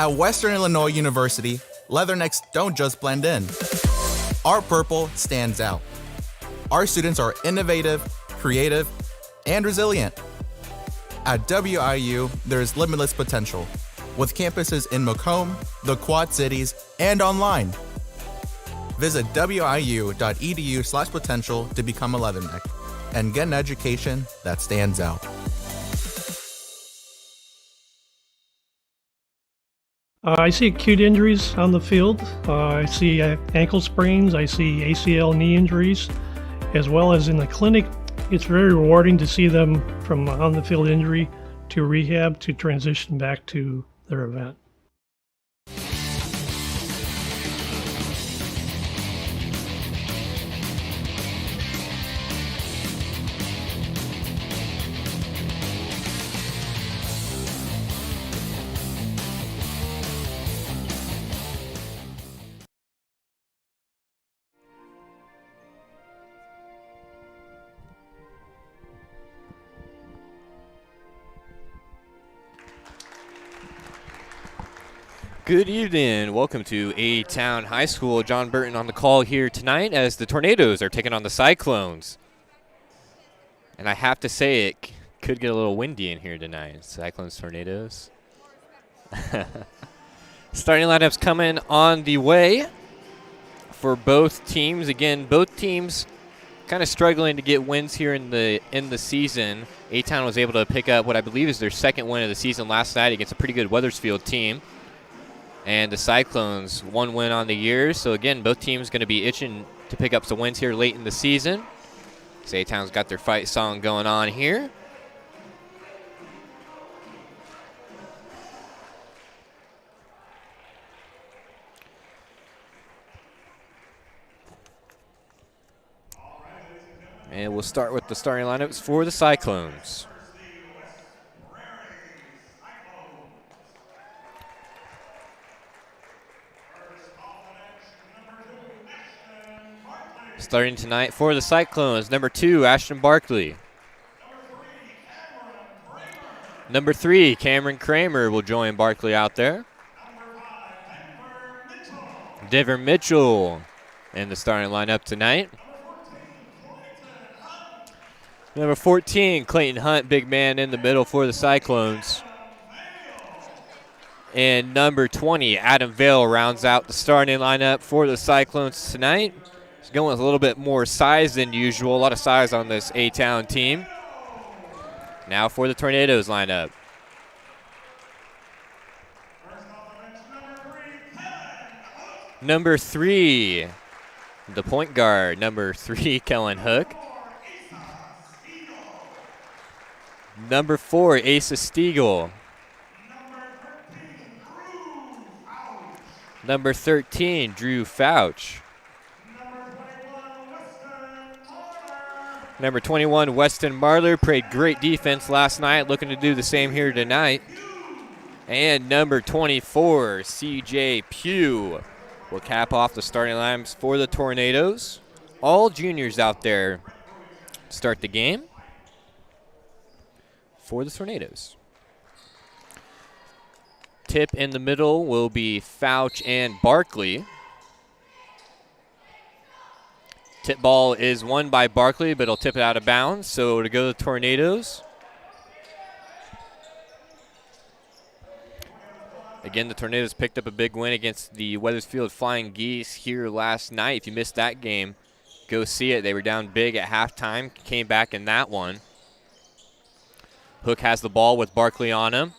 At Western Illinois University, leathernecks don't just blend in. Our purple stands out. Our students are innovative, creative, and resilient. At WIU, there's limitless potential, with campuses in Macomb, the Quad Cities, and online. Visit wiu.edu/potential to become a leatherneck and get an education that stands out. I see acute injuries on the field. I see ankle sprains. I see ACL knee injuries, as well as in the clinic. It's very rewarding to see them from on the field injury to rehab to transition back to their event. Good evening. Welcome to A-Town High School. John Burton on the call here tonight as the Tornadoes are taking on the Cyclones. And I have to say it could get a little windy in here tonight. Cyclones, Tornadoes. Starting lineups coming on the way for both teams. Again, both teams kind of struggling to get wins here in the season. A-Town was able to pick up what I believe is their second win of the season last night against a pretty good Wethersfield team. And the Cyclones, one win on the year. So, again, both teams going to be itching to pick up some wins here late in the season. A-Town's got their fight song going on here. And we'll start with the starting lineups for the Cyclones. Starting tonight for the Cyclones, number 2, Ashton Barkley. Number 3, Cameron Kramer will join Barkley out there. Denver Mitchell in the starting lineup tonight. Number 14, Clayton Hunt, big man in the middle for the Cyclones. And number 20, Adam Vale rounds out the starting lineup for the Cyclones tonight. He's going with a little bit more size than usual. A lot of size on this A-Town team. Now for the Tornadoes lineup. Number 3, the point guard. Number 3, Kellen Hook. Number 4, Asa Stiegel. Number 13, Drew Fouch. Number 21, Weston Marler, played great defense last night, looking to do the same here tonight. And number 24, CJ Pugh, will cap off the starting lineups for the Tornadoes. All juniors out there start the game for the Tornadoes. Tip in the middle will be Fouch and Barkley. Tip ball is won by Barkley, but he'll tip it out of bounds, so to go to the Tornadoes. Again, the Tornadoes picked up a big win against the Wethersfield Flying Geese here last night. If you missed that game, go see it. They were down big at halftime, came back in that one. Hook has the ball with Barkley on him.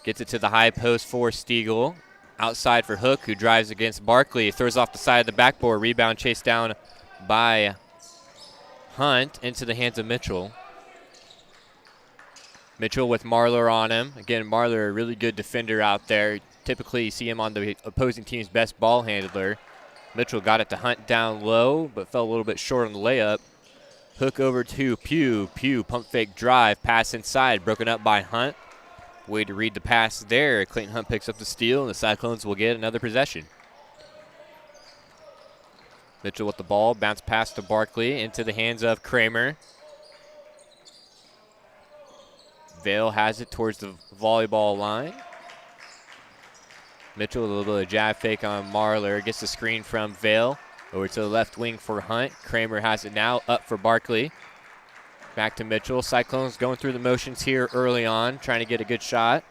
Gets it to the high post for Stiegel. Outside for Hook, who drives against Barkley. Throws off the side of the backboard. Rebound chased down by Hunt into the hands of Mitchell. Mitchell with Marler on him. Again, Marler, a really good defender out there. Typically, you see him on the opposing team's best ball handler. Mitchell got it to Hunt down low, but fell a little bit short on the layup. Hook over to Pugh. Pugh, pump fake drive. Pass inside, broken up by Hunt. Way to read the pass there. Clayton Hunt picks up the steal, and the Cyclones will get another possession. Mitchell with the ball. Bounce pass to Barkley into the hands of Kramer. Vale has it towards the volleyball line. Mitchell with a little bit of jab fake on Marler. Gets the screen from Vale. Over to the left wing for Hunt. Kramer has it now. Up for Barkley. Back to Mitchell. Cyclones going through the motions here early on, trying to get a good shot.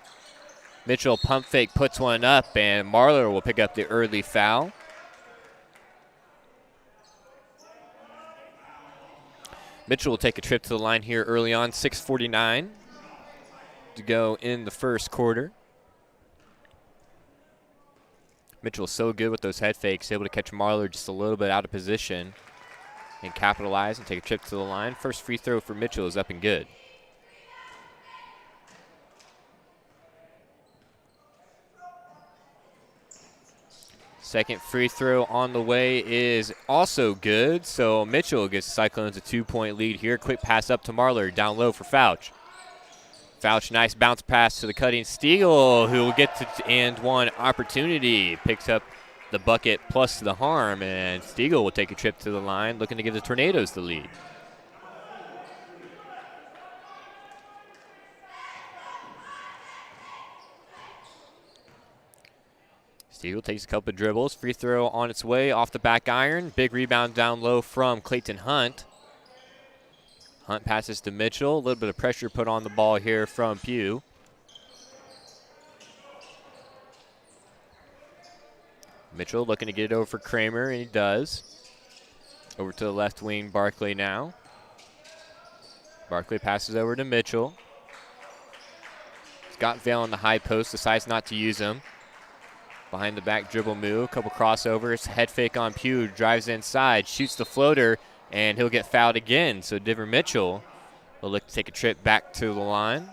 Mitchell pump fake puts one up, and Marler will pick up the early foul. Mitchell will take a trip to the line here early on. 6:49 to go in the first quarter. Mitchell is so good with those head fakes, able to catch Marler just a little bit out of position and capitalize and take a trip to the line. First free throw for Mitchell is up and good. Second free throw on the way is also good, so Mitchell gives the Cyclones a 2-point lead here. Quick pass up to Marler, down low for Fouch. Fouch, nice bounce pass to the cutting Stiegel, who will get to and one opportunity. Picks up the bucket plus the harm, and Stiegel will take a trip to the line, looking to give the Tornadoes the lead. Stiegel takes a couple of dribbles. Free throw on its way off the back iron. Big rebound down low from Clayton Hunt. Hunt passes to Mitchell. A little bit of pressure put on the ball here from Pugh. Mitchell looking to get it over for Kramer, and he does. Over to the left wing, Barkley now. Barkley passes over to Mitchell. He's got Vale on the high post, decides not to use him. Behind the back dribble move, a couple crossovers, head fake on Pugh, drives inside, shoots the floater, and he'll get fouled again. So Diver Mitchell will look to take a trip back to the line.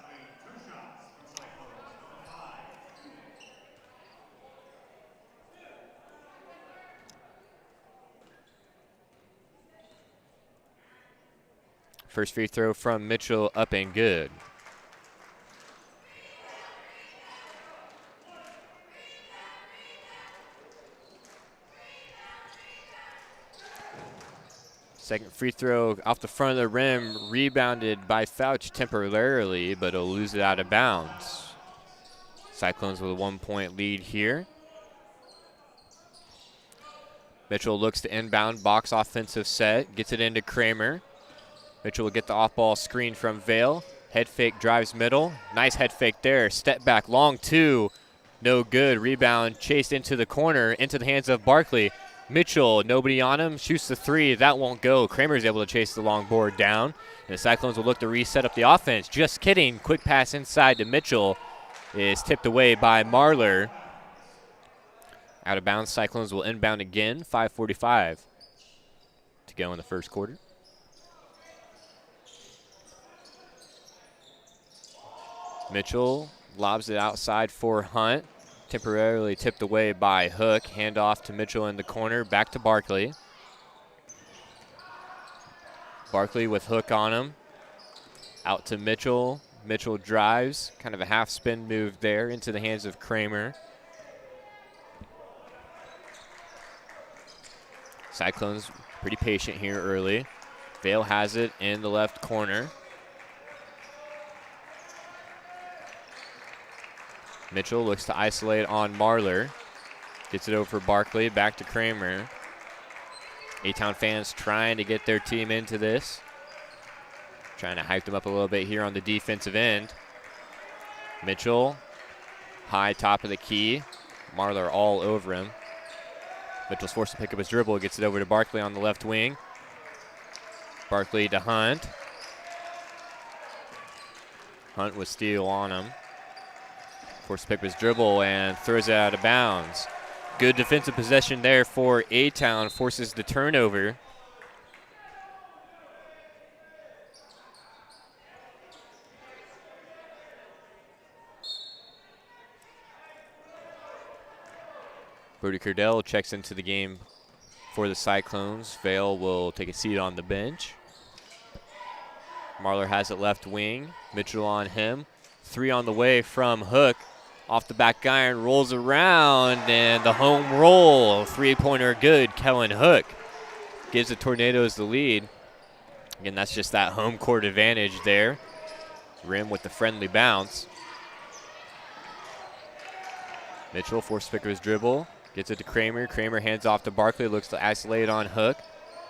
First free throw from Mitchell up and good. Second free throw off the front of the rim, rebounded by Fouch temporarily, but he'll lose it out of bounds. Cyclones with a 1-point lead here. Mitchell looks to inbound, box offensive set, gets it into Kramer. Mitchell will get the off-ball screen from Vale. Head fake, drives middle. Nice head fake there. Step back, long two. No good. Rebound chased into the corner, into the hands of Barkley. Mitchell, nobody on him, shoots the three. That won't go. Kramer's able to chase the long board down. And the Cyclones will look to reset up the offense. Just kidding. Quick pass inside to Mitchell is tipped away by Marler. Out of bounds, Cyclones will inbound again. 5:45 to go in the first quarter. Mitchell lobs it outside for Hunt. Temporarily tipped away by Hook. Handoff to Mitchell in the corner. Back to Barkley. Barkley with Hook on him. Out to Mitchell. Mitchell drives. Kind of a half spin move there into the hands of Kramer. Cyclones pretty patient here early. Vale has it in the left corner. Mitchell looks to isolate on Marler. Gets it over for Barkley, back to Kramer. A-Town fans trying to get their team into this. Trying to hype them up a little bit here on the defensive end. Mitchell, high top of the key. Marler all over him. Mitchell's forced to pick up his dribble, gets it over to Barkley on the left wing. Barkley to Hunt. Hunt with steal on him. Forced to pick up his dribble and throws it out of bounds. Good defensive possession there for A-Town, forces the turnover. Brody Curdell checks into the game for the Cyclones. Vale will take a seat on the bench. Marler has it left wing. Mitchell on him. Three on the way from Hook. Off the back iron, rolls around, and the home roll. Three-pointer good. Kellen Hook gives the Tornadoes the lead. Again, that's just that home court advantage there. Rim with the friendly bounce. Mitchell forces pick of his dribble. Gets it to Kramer. Kramer hands off to Barkley. Looks to isolate on Hook.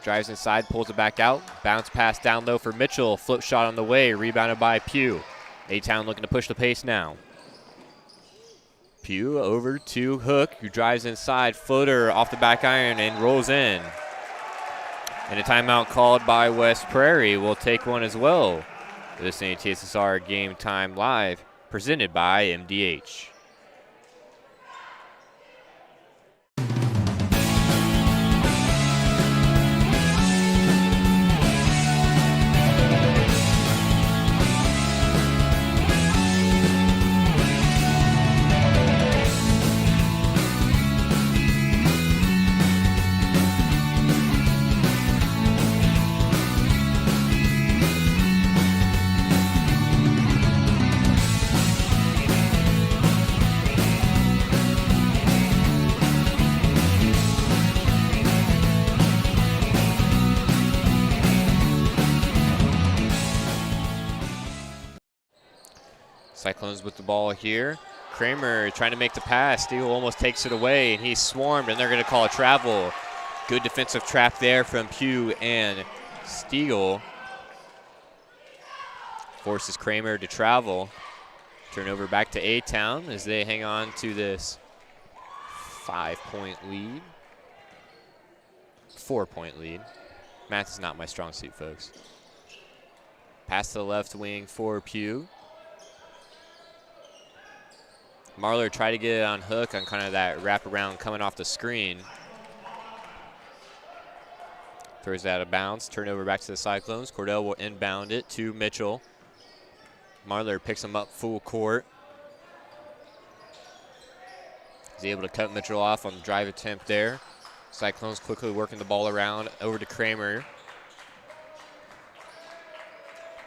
Drives inside, pulls it back out. Bounce pass down low for Mitchell. Flip shot on the way. Rebounded by Pugh. A-Town looking to push the pace now. Pugh over to Hook, who drives inside. Floater off the back iron and rolls in. And a timeout called by West Prairie. We'll take one as well. This is TSSR Game Time Live, presented by MDH. Cyclones with the ball here. Kramer trying to make the pass. Steele almost takes it away, and he's swarmed, and they're going to call a travel. Good defensive trap there from Pugh and Stiegel. Forces Kramer to travel. Turnover back to A-Town as they hang on to this 5-point lead. 4-point lead. Math is not my strong suit, folks. Pass to the left wing for Pugh. Marler tried to get it on Hook on kind of that wraparound coming off the screen. Throws that out of bounds. Turnover back to the Cyclones. Cordell will inbound it to Mitchell. Marler picks him up full court. He's able to cut Mitchell off on the drive attempt there. Cyclones quickly working the ball around over to Kramer.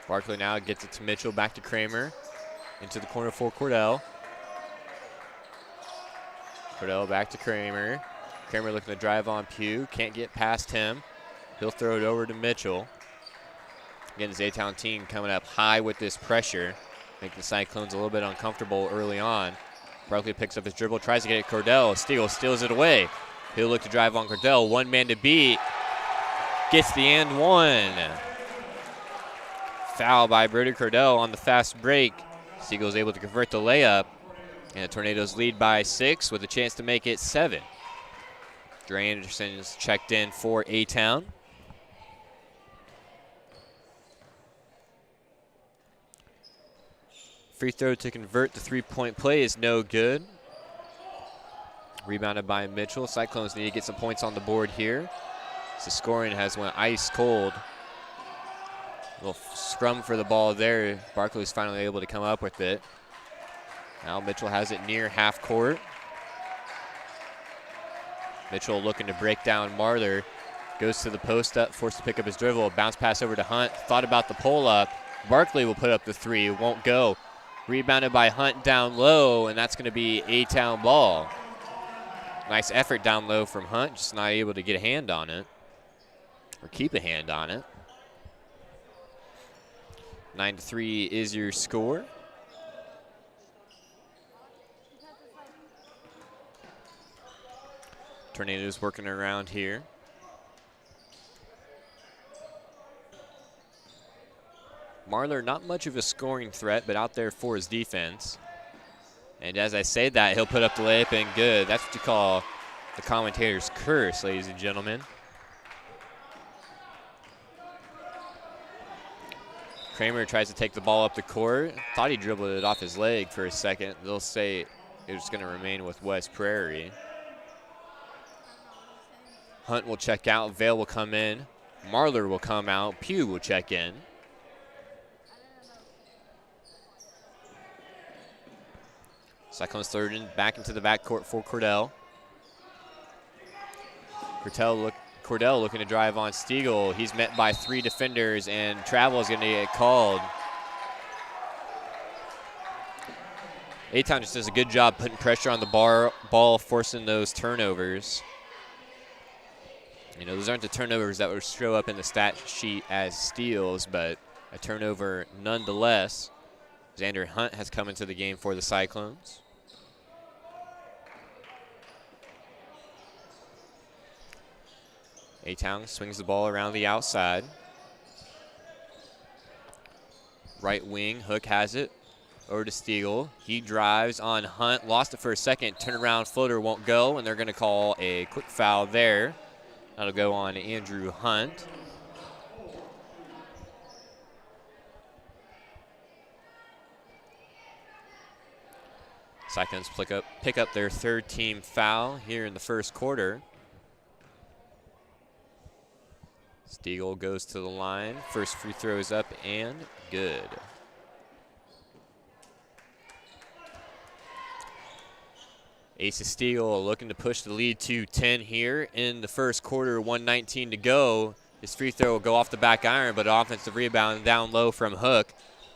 Barkley now gets it to Mitchell, back to Kramer. Into the corner for Cordell. Cordell back to Kramer. Kramer looking to drive on Pugh. Can't get past him. He'll throw it over to Mitchell. Again, this A-Town team coming up high with this pressure, making the Cyclones a little bit uncomfortable early on. Barkley picks up his dribble, tries to get it Cordell. Steele steals it away. He'll look to drive on Cordell. One man to beat. Gets the and one. Foul by Brody Cordell on the fast break. Steele's able to convert the layup. And the Tornadoes lead by 6 with a chance to make it 7. Dre Anderson's checked in for A-Town. Free throw to convert the three-point play is no good. Rebounded by Mitchell. Cyclones need to get some points on the board here. So scoring has went ice cold. A little scrum for the ball there. Barkley's finally able to come up with it. Now Mitchell has it near half court. Mitchell looking to break down Marler. Goes to the post up, forced to pick up his dribble. Bounce pass over to Hunt. Thought about the pull up. Barkley will put up the three. It won't go. Rebounded by Hunt down low, and that's going to be A-Town ball. Nice effort down low from Hunt, just not able to get a hand on it or keep a hand on it. 9-3 is your score. Tornadoes working around here. Marler, not much of a scoring threat, but out there for his defense. And as I say that, he'll put up the layup and good. That's what you call the commentator's curse, ladies and gentlemen. Kramer tries to take the ball up the court. Thought he dribbled it off his leg for a second. They'll say it was going to remain with West Prairie. Hunt will check out. Vale will come in. Marler will come out. Pugh will check in. Cyclones third in, back into the backcourt for Cordell. Cordell looking to drive on Stiegel. He's met by 3 defenders, and travel is going to get called. A-Town just does a good job putting pressure on the ball, forcing those turnovers. You know, those aren't the turnovers that would show up in the stat sheet as steals, but a turnover nonetheless. Xander Hunt has come into the game for the Cyclones. A-Town swings the ball around the outside. Right wing, Hook has it. Over to Stiegel. He drives on Hunt, lost it for a second. Turnaround floater won't go, and they're going to call a quick foul there. That'll go on Andrew Hunt. Cyclones pick up their third team foul here in the first quarter. Stiegel goes to the line. First free throw is up and good. Asa Stiegel looking to push the lead to 10 here in the first quarter, 1:19 to go. His free throw will go off the back iron, but offensive rebound down low from Hook.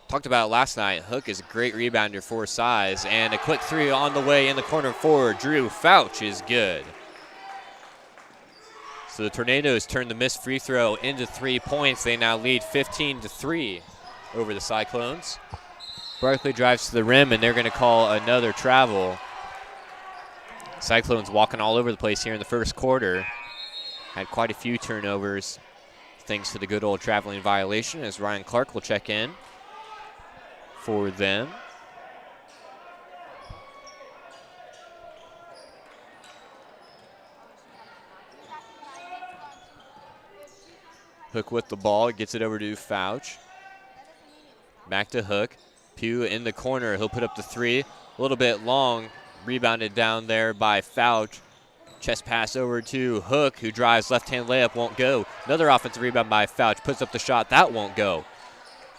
Talked about it last night. Hook is a great rebounder for size, and a quick three on the way in the corner for Drew Fouch is good. So the Tornadoes turn the missed free throw into 3 points. They now lead 15-3 over the Cyclones. Barkley drives to the rim, and they're going to call another travel. Cyclones walking all over the place here in the first quarter. Had quite a few turnovers thanks to the good old traveling violation, as Ryan Clark will check in for them. Hook with the ball, gets it over to Fouch. Back to Hook. Pugh in the corner, he'll put up the three. A little bit long, rebounded down there by Fouch. Chest pass over to Hook, who drives left-hand layup, won't go. Another offensive rebound by Fouch, puts up the shot, that won't go.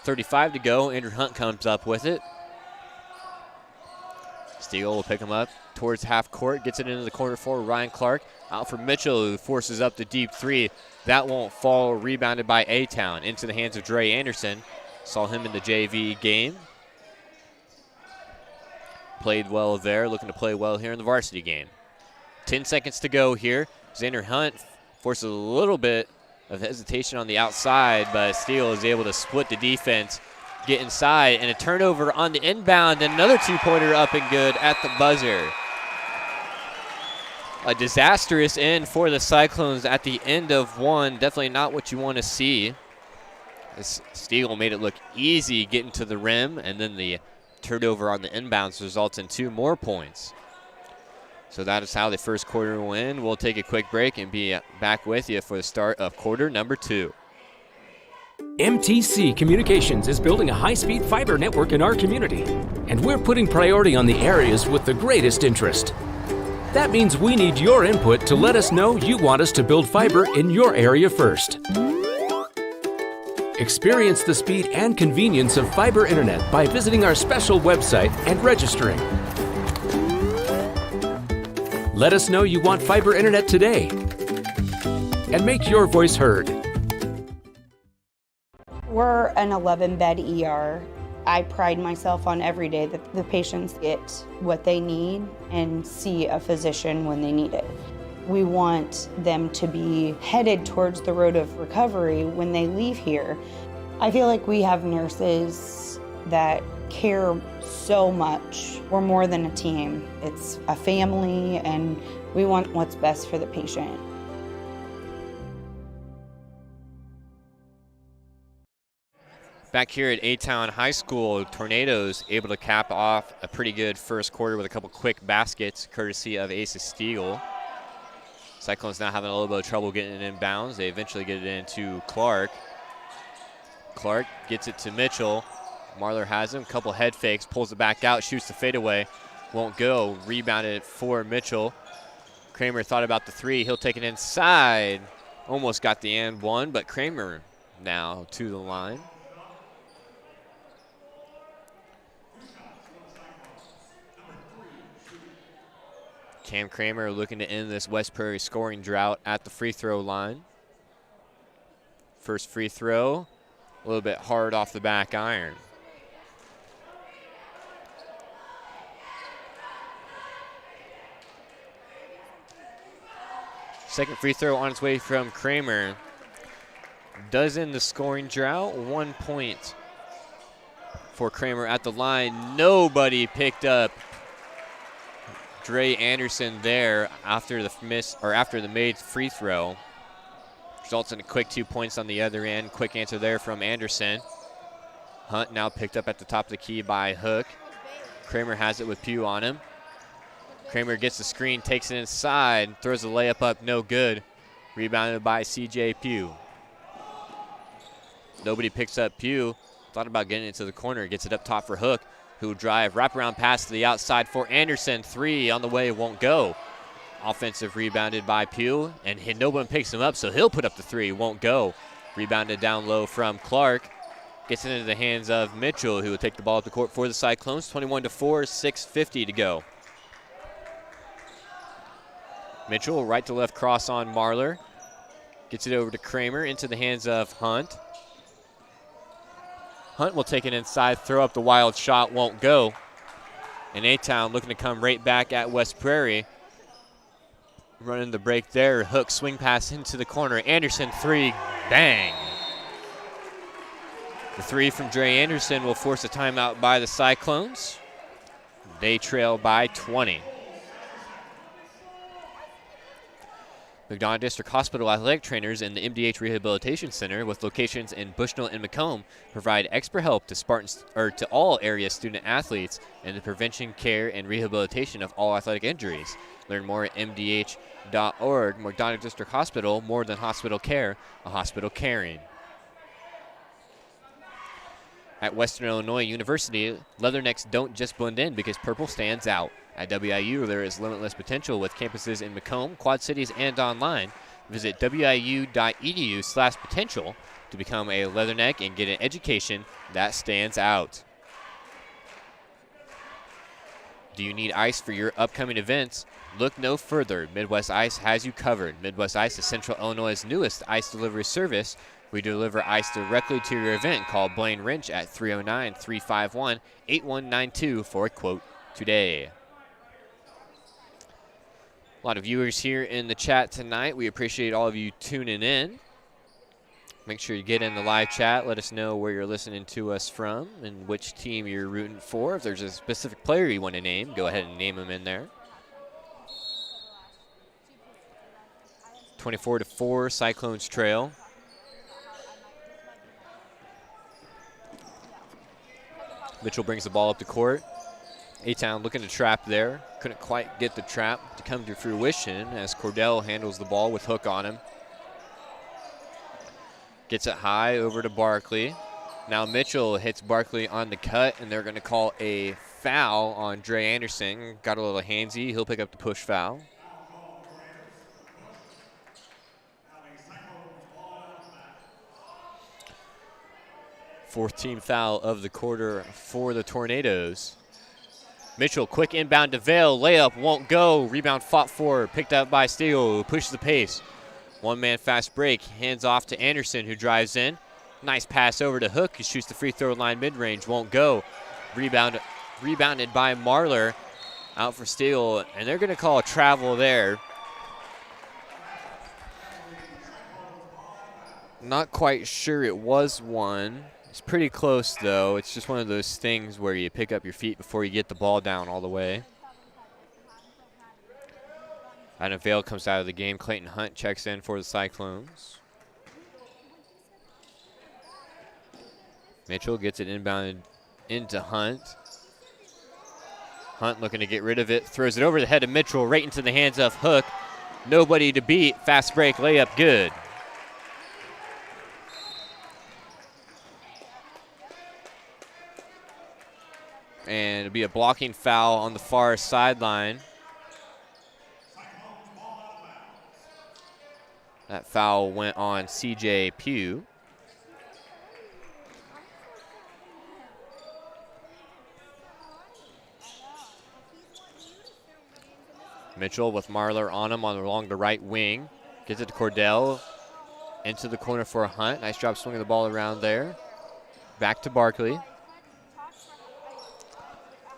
35 to go, Andrew Hunt comes up with it. Stiegel will pick him up towards half court, gets it into the corner for Ryan Clark. Out for Mitchell, who forces up the deep three. That won't fall, rebounded by A-Town into the hands of Dre Anderson. Saw him in the JV game. Played well there, looking to play well here in the varsity game. 10 seconds to go here. Xander Hunt forces a little bit of hesitation on the outside, but Steele is able to split the defense, get inside, and a turnover on the inbound, and another two-pointer up and good at the buzzer. A disastrous end for the Cyclones at the end of one. Definitely not what you want to see. Steele made it look easy getting to the rim, and then the turnover on the inbounds results in 2 more points. So that is how the first quarter went. We'll take a quick break and be back with you for the start of quarter number 2. MTC Communications is building a high-speed fiber network in our community, and we're putting priority on the areas with the greatest interest. That means we need your input to let us know you want us to build fiber in your area first. Experience the speed and convenience of fiber internet by visiting our special website and registering. Let us know you want fiber internet today and make your voice heard. We're an 11-bed ER. I pride myself on every day that the patients get what they need and see a physician when they need it. We want them to be headed towards the road of recovery when they leave here. I feel like we have nurses that care so much. We're more than a team. It's a family, and we want what's best for the patient. Back here at A-Town High School, Tornadoes able to cap off a pretty good first quarter with a couple quick baskets, courtesy of Asa Stiegel. Cyclones now having a little bit of trouble getting it inbounds. They eventually get it into Clark. Clark gets it to Mitchell. Marler has him, couple head fakes, pulls it back out, shoots the fadeaway. Won't go, rebounded for Mitchell. Kramer thought about the three, he'll take it inside. Almost got the and one, but Kramer now to the line. Cam Kramer looking to end this West Prairie scoring drought at the free throw line. First free throw, a little bit hard off the back iron. Second free throw on its way from Kramer. Does end the scoring drought. 1 point for Kramer at the line. Nobody picked up Dre Anderson there after the made free throw. Results in a quick 2 points on the other end. Quick answer there from Anderson. Hunt now picked up at the top of the key by Hook. Kramer has it with Pugh on him. Kramer gets the screen, takes it inside, throws the layup up, no good. Rebounded by C.J. Pugh. Nobody picks up Pugh. Thought about getting it to the corner. Gets it up top for Hook, who will drive. Wraparound pass to the outside for Anderson. 3 on the way, won't go. Offensive rebounded by Pugh, and no one picks him up, so he'll put up the 3. Won't go. Rebounded down low from Clark. Gets it into the hands of Mitchell, who will take the ball up the court for the Cyclones. 21-4, 6:50 to go. Mitchell, right to left cross on Marler. Gets it over to Kramer, into the hands of Hunt. Hunt will take it inside, throw up the wild shot, won't go. And A-Town looking to come right back at West Prairie. Running the break there. Hook swing pass into the corner. Anderson 3, bang. The 3 from Dre Anderson will force a timeout by the Cyclones. They trail by 20. McDonough District Hospital athletic trainers in the MDH Rehabilitation Center, with locations in Bushnell and Macomb, provide expert help to all area student athletes in the prevention, care, and rehabilitation of all athletic injuries. Learn more at mdh.org. McDonough District Hospital, more than hospital care, a hospital caring. At Western Illinois University, Leathernecks don't just blend in because purple stands out. At WIU, there is limitless potential with campuses in Macomb, Quad Cities, and online. Visit wiu.edu/potential to become a Leatherneck and get an education that stands out. Do you need ice for your upcoming events? Look no further. Midwest Ice has you covered. Midwest Ice is Central Illinois' newest ice delivery service. We deliver ice directly to your event. Call Blaine Wrench at 309-351-8192 for a quote today. A lot of viewers here in the chat tonight. We appreciate all of you tuning in. Make sure you get in the live chat. Let us know where you're listening to us from and which team you're rooting for. If there's a specific player you want to name, go ahead and name them in there. 24-4, Cyclones trail. Mitchell brings the ball up the court. A-Town looking to trap there. Couldn't quite get the trap to come to fruition as Cordell handles the ball with Hook on him. Gets it high over to Barkley. Now Mitchell hits Barkley on the cut, and they're going to call a foul on Dre Anderson. Got a little handsy. He'll pick up the push foul. Fourth team foul of the quarter for the Tornadoes. Mitchell, quick inbound to Vail. Layup won't go. Rebound fought for. Picked up by Steele, who pushes the pace. One-man fast break. Hands off to Anderson, who drives in. Nice pass over to Hook, who shoots the free throw line mid-range. Won't go. Rebounded by Marler. Out for Steele, and they're going to call a travel there. Not quite sure it was one. It's pretty close, though. It's just one of those things where you pick up your feet before you get the ball down all the way. Adam Vail comes out of the game. Clayton Hunt checks in for the Cyclones. Mitchell gets it inbounded into Hunt. Hunt looking to get rid of it. Throws it over the head of Mitchell, right into the hands of Hook. Nobody to beat. Fast break, layup, good. And it'll be a blocking foul on the far sideline. That foul went on C.J. Pugh. Mitchell with Marler on him along the right wing. Gets it to Cordell. Into the corner for a Hunt. Nice job swinging the ball around there. Back to Barkley.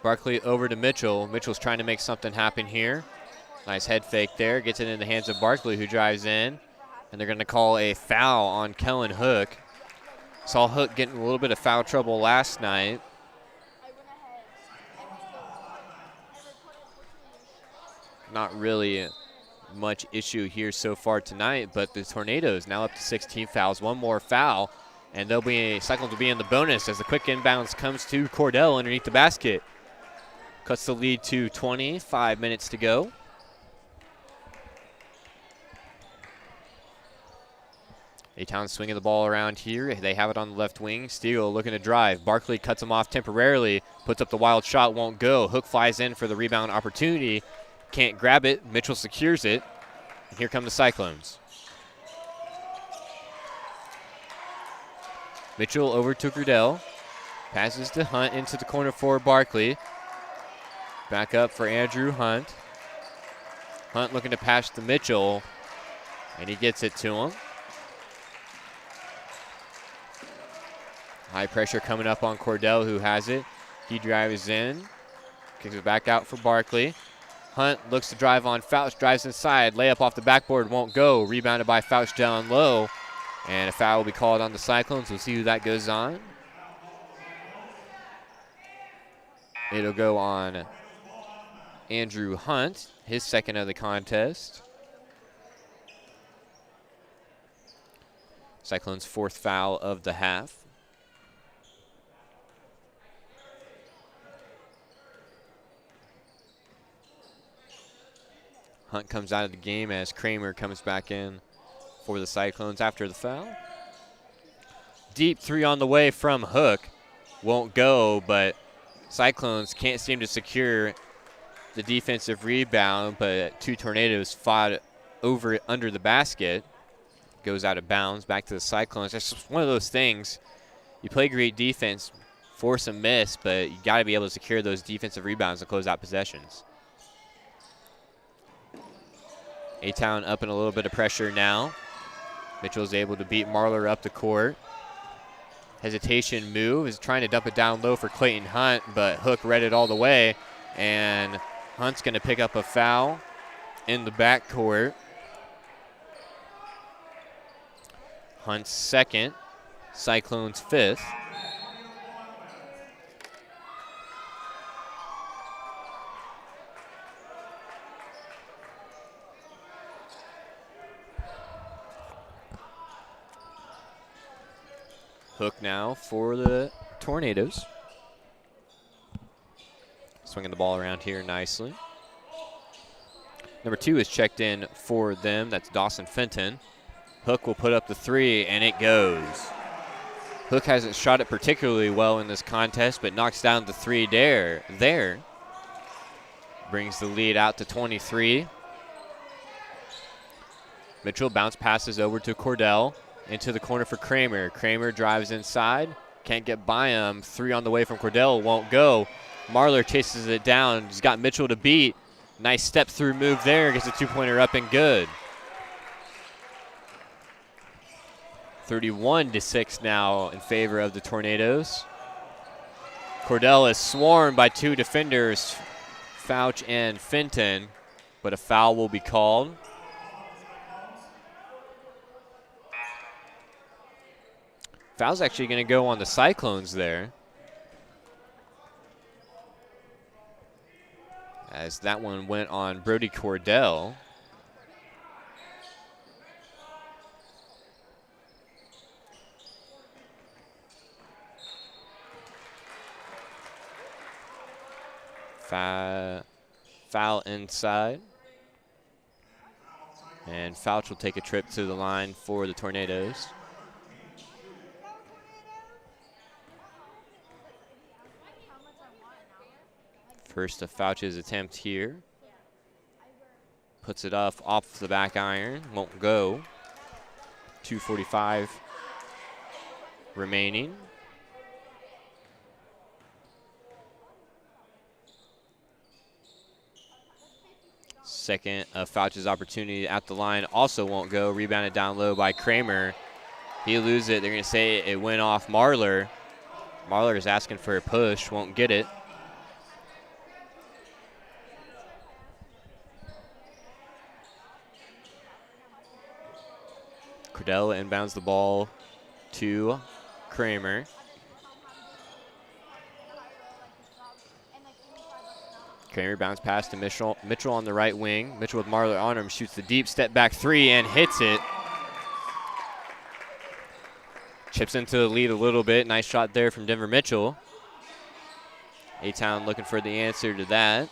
Barkley over to Mitchell. Mitchell's trying to make something happen here. Nice head fake there. Gets it in the hands of Barkley, who drives in. And they're going to call a foul on Kellen Hook. Saw Hook getting a little bit of foul trouble last night. Not really much issue here so far tonight, but the Tornadoes now up to 16 fouls. One more foul, and Cyclones will be in the bonus as the quick inbounds comes to Cordell underneath the basket. Cuts the lead to 20, 5 minutes to go. A-Town swinging the ball around here. They have it on the left wing. Steele looking to drive. Barkley cuts him off temporarily. Puts up the wild shot, won't go. Hook flies in for the rebound opportunity. Can't grab it. Mitchell secures it. And here come the Cyclones. Mitchell over to Grudell. Passes to Hunt into the corner for Barkley. Back up for Andrew Hunt. Hunt looking to pass to Mitchell, and he gets it to him. High pressure coming up on Cordell, who has it. He drives in, kicks it back out for Barkley. Hunt looks to drive on Fouch, drives inside. Layup off the backboard, won't go. Rebounded by Fouch down low. And a foul will be called on the Cyclones. We'll see who that goes on. It'll go on Andrew Hunt, his second of the contest. Cyclones' fourth foul of the half. Hunt comes out of the game as Kramer comes back in for the Cyclones after the foul. Deep three on the way from Hook. Won't go, but Cyclones can't seem to secure the defensive rebound, but two Tornadoes fought under the basket. Goes out of bounds, back to the Cyclones. It's just one of those things. You play great defense, force a miss, but you got to be able to secure those defensive rebounds and close out possessions. A-Town up in a little bit of pressure now. Mitchell's able to beat Marler up the court. Hesitation move, is trying to dump it down low for Clayton Hunt, but Hook read it all the way, and Hunt's going to pick up a foul in the backcourt. Hunt's second, Cyclones' fifth. Hook now for the Tornadoes. Swinging the ball around here nicely. Number 2 is checked in for them. That's Dawson Fenton. Hook will put up the three, and it goes. Hook hasn't shot it particularly well in this contest, but knocks down the three there. Brings the lead out to 23. Mitchell bounce passes over to Cordell. Into the corner for Kramer. Kramer drives inside. Can't get by him. Three on the way from Cordell. Won't go. Marler chases it down. He's got Mitchell to beat. Nice step through move there. Gets a two-pointer up and good. 31-6 now in favor of the Tornadoes. Cordell is swarmed by two defenders, Fouch and Fenton, but a foul will be called. Foul's actually going to go on the Cyclones there, as that one went on Brody Cordell. Foul inside. And Fouch will take a trip to the line for the Tornadoes. First of Fouch's attempt here. Puts it off the back iron. Won't go. 2:45 remaining. Second of Fouch's opportunity at the line also won't go. Rebounded down low by Kramer. He loses it. They're going to say it went off Marler. Marler is asking for a push. Won't get it. Cordell inbounds the ball to Kramer. Kramer bounce pass to Mitchell. Mitchell on the right wing. Mitchell with Marler on him. Shoots the deep step back three and hits it. Chips into the lead a little bit. Nice shot there from Denver Mitchell. A-Town looking for the answer to that.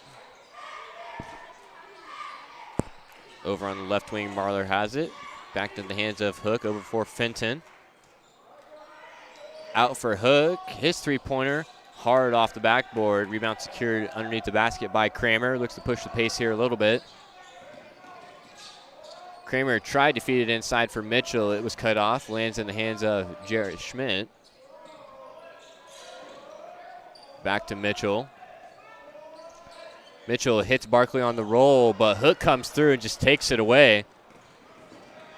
Over on the left wing, Marler has it. Back to the hands of Hook, over for Fenton. Out for Hook. His three-pointer, hard off the backboard. Rebound secured underneath the basket by Kramer. Looks to push the pace here a little bit. Kramer tried to feed it inside for Mitchell. It was cut off. Lands in the hands of Jarrett Schmidt. Back to Mitchell. Mitchell hits Barkley on the roll, but Hook comes through and just takes it away.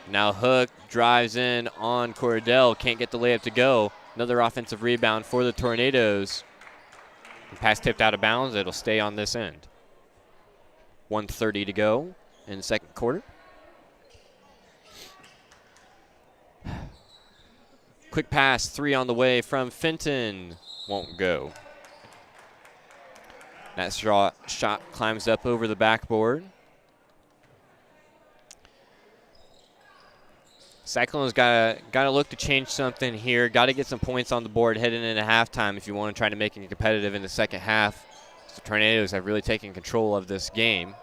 Now Hook drives in on Cordell. Can't get the layup to go. Another offensive rebound for the Tornadoes. The pass tipped out of bounds. It'll stay on this end. 1:30 to go in the second quarter. Quick pass, three on the way from Fenton. Won't go. That shot climbs up over the backboard. Cyclones got to look to change something here. Got to get some points on the board heading into halftime if you want to try to make it competitive in the second half. The Tornadoes have really taken control of this game.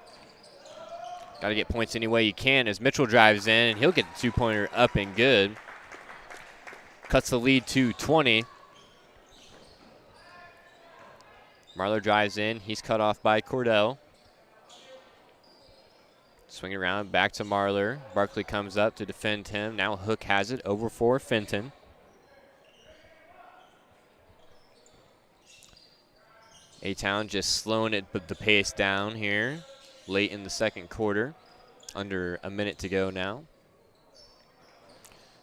Got to get points any way you can as Mitchell drives in, and he'll get the two-pointer up and good. Cuts the lead to 20. Marler drives in. He's cut off by Cordell. Swing around, back to Marler. Barkley comes up to defend him. Now Hook has it over for Fenton. A-Town just slowing it, but the pace down here late in the second quarter. Under a minute to go now.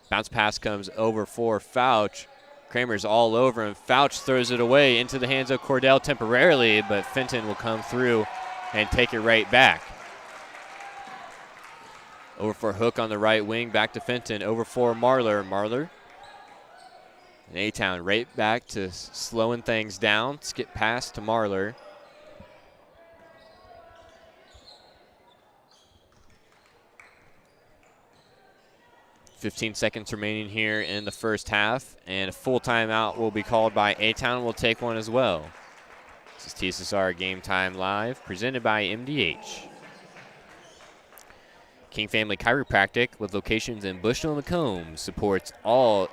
Bounce pass comes over for Fouch. Kramer's all over him. Fouch throws it away into the hands of Cordell temporarily, but Fenton will come through and take it right back. Over for Hook on the right wing, back to Fenton. Over for Marler. Marler. And A-Town right back to slowing things down. Skip pass to Marler. .15 seconds remaining here in the first half, and a full timeout will be called by A-Town. Will take one as well. This is TSSR Game Time Live, presented by MDH. King Family Chiropractic, with locations in Bushnell and Macomb, supports all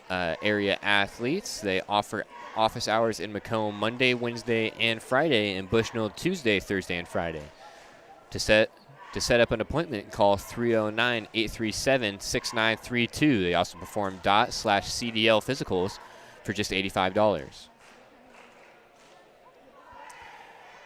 area athletes. They offer office hours in Macomb Monday, Wednesday, and Friday, and Bushnell Tuesday, Thursday, and Friday. To set up an appointment, call 309-837-6932. They also perform DOT/CDL physicals for just $85.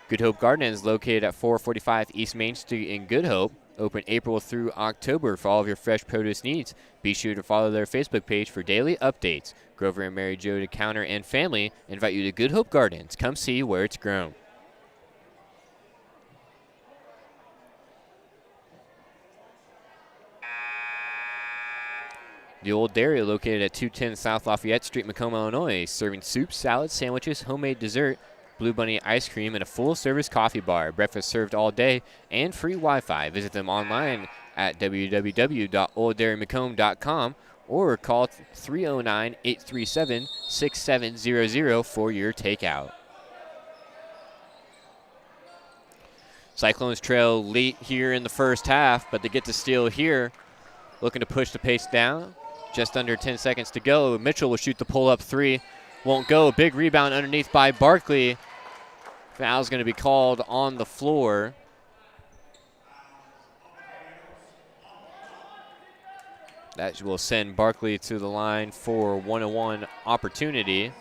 Good Hope Garden is located at 445 East Main Street in Good Hope. Open April through October for all of your fresh produce needs. Be sure to follow their Facebook page for daily updates. Grover and Mary Jo DeCounter and family invite you to Good Hope Gardens. Come see where it's grown. The Old Dairy, located at 210 South Lafayette Street, Macomb, Illinois, serving soups, salads, sandwiches, homemade dessert, Blue Bunny ice cream, and a full-service coffee bar. Breakfast served all day and free Wi-Fi. Visit them online at www.olddairy.macomb.com or call 309-837-6700 for your takeout. Cyclones trail late here in the first half, but they get to steal here. Looking to push the pace down. Just under 10 seconds to go. Mitchell will shoot the pull-up three. Won't go. Big rebound underneath by Barkley. Foul's going to be called on the floor. That will send Barkley to the line for one-on-one opportunity.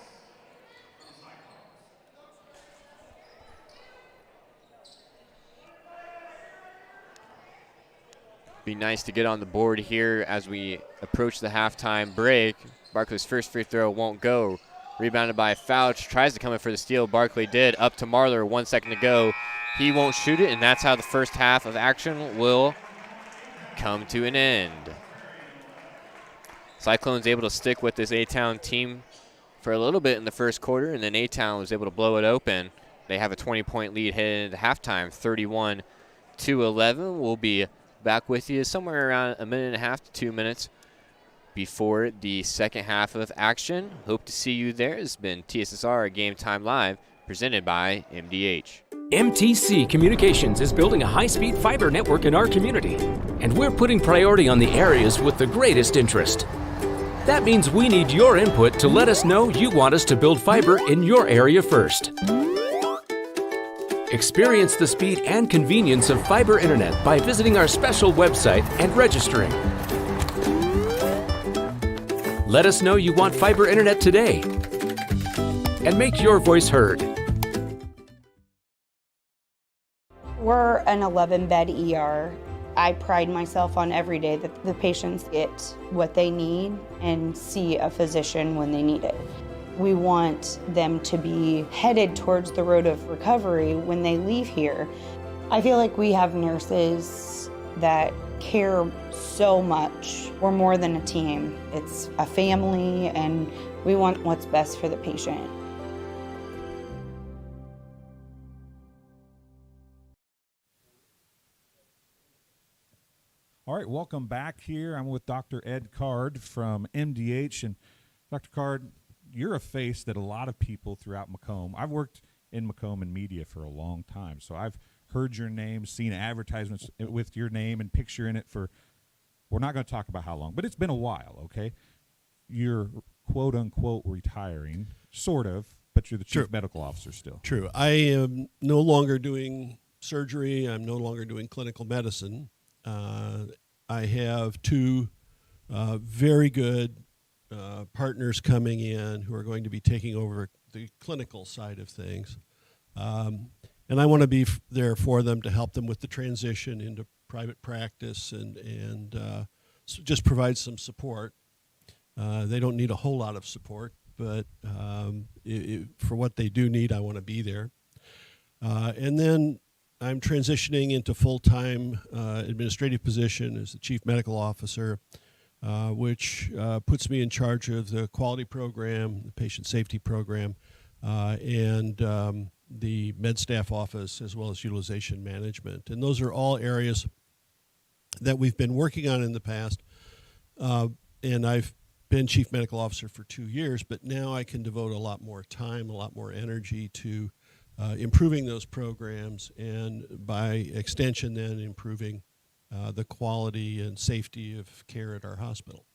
Be nice to get on the board here as we approach the halftime break. Barkley's first free throw won't go. Rebounded by Fouch. Tries to come in for the steal. Barkley did. Up to Marler. 1 second to go. He won't shoot it, and that's how the first half of action will come to an end. Cyclones able to stick with this A-Town team for a little bit in the first quarter, and then A-Town was able to blow it open They have a 20-point lead heading into halftime, 31-11. We'll be back with you somewhere around a minute and a half to 2 minutes before the second half of action. Hope to see you there. It's been TSSR Game Time Live, presented by MDH. MTC Communications is building a high-speed fiber network in our community, and we're putting priority on the areas with the greatest interest. That means we need your input to let us know you want us to build fiber in your area first. Experience the speed and convenience of fiber internet by visiting our special website and registering. Let us know you want fiber internet today, and make your voice heard. We're an 11-bed ER. I pride myself on every day that the patients get what they need and see a physician when they need it. We want them to be headed towards the road of recovery when they leave here. I feel like we have nurses that care so much. We're more than a team. It's a family, and we want what's best for the patient. All right, welcome back here. I'm with Dr. Ed Card from MDH. And Dr. Card, you're a face that a lot of people throughout Macomb, I've worked in Macomb in media for a long time, so I've heard your name, seen advertisements with your name and picture in it for, we're not going to talk about how long, but it's been a while, okay? You're quote-unquote retiring, sort of, but you're the chief medical officer still. True. I am no longer doing surgery. I'm no longer doing clinical medicine. I have two very good partners coming in who are going to be taking over the clinical side of things. And I want to be there for them to help them with the transition into private practice and so just provide some support. They don't need a whole lot of support, but for what they do need, I want to be there. And then I'm transitioning into full-time administrative position as the chief medical officer, which puts me in charge of the quality program, the patient safety program, and the med staff office, as well as utilization management. And those are all areas that we've been working on in the past. And I've been chief medical officer for 2 years, but now I can devote a lot more time, a lot more energy to improving those programs, and by extension then improving the quality and safety of care at our hospital.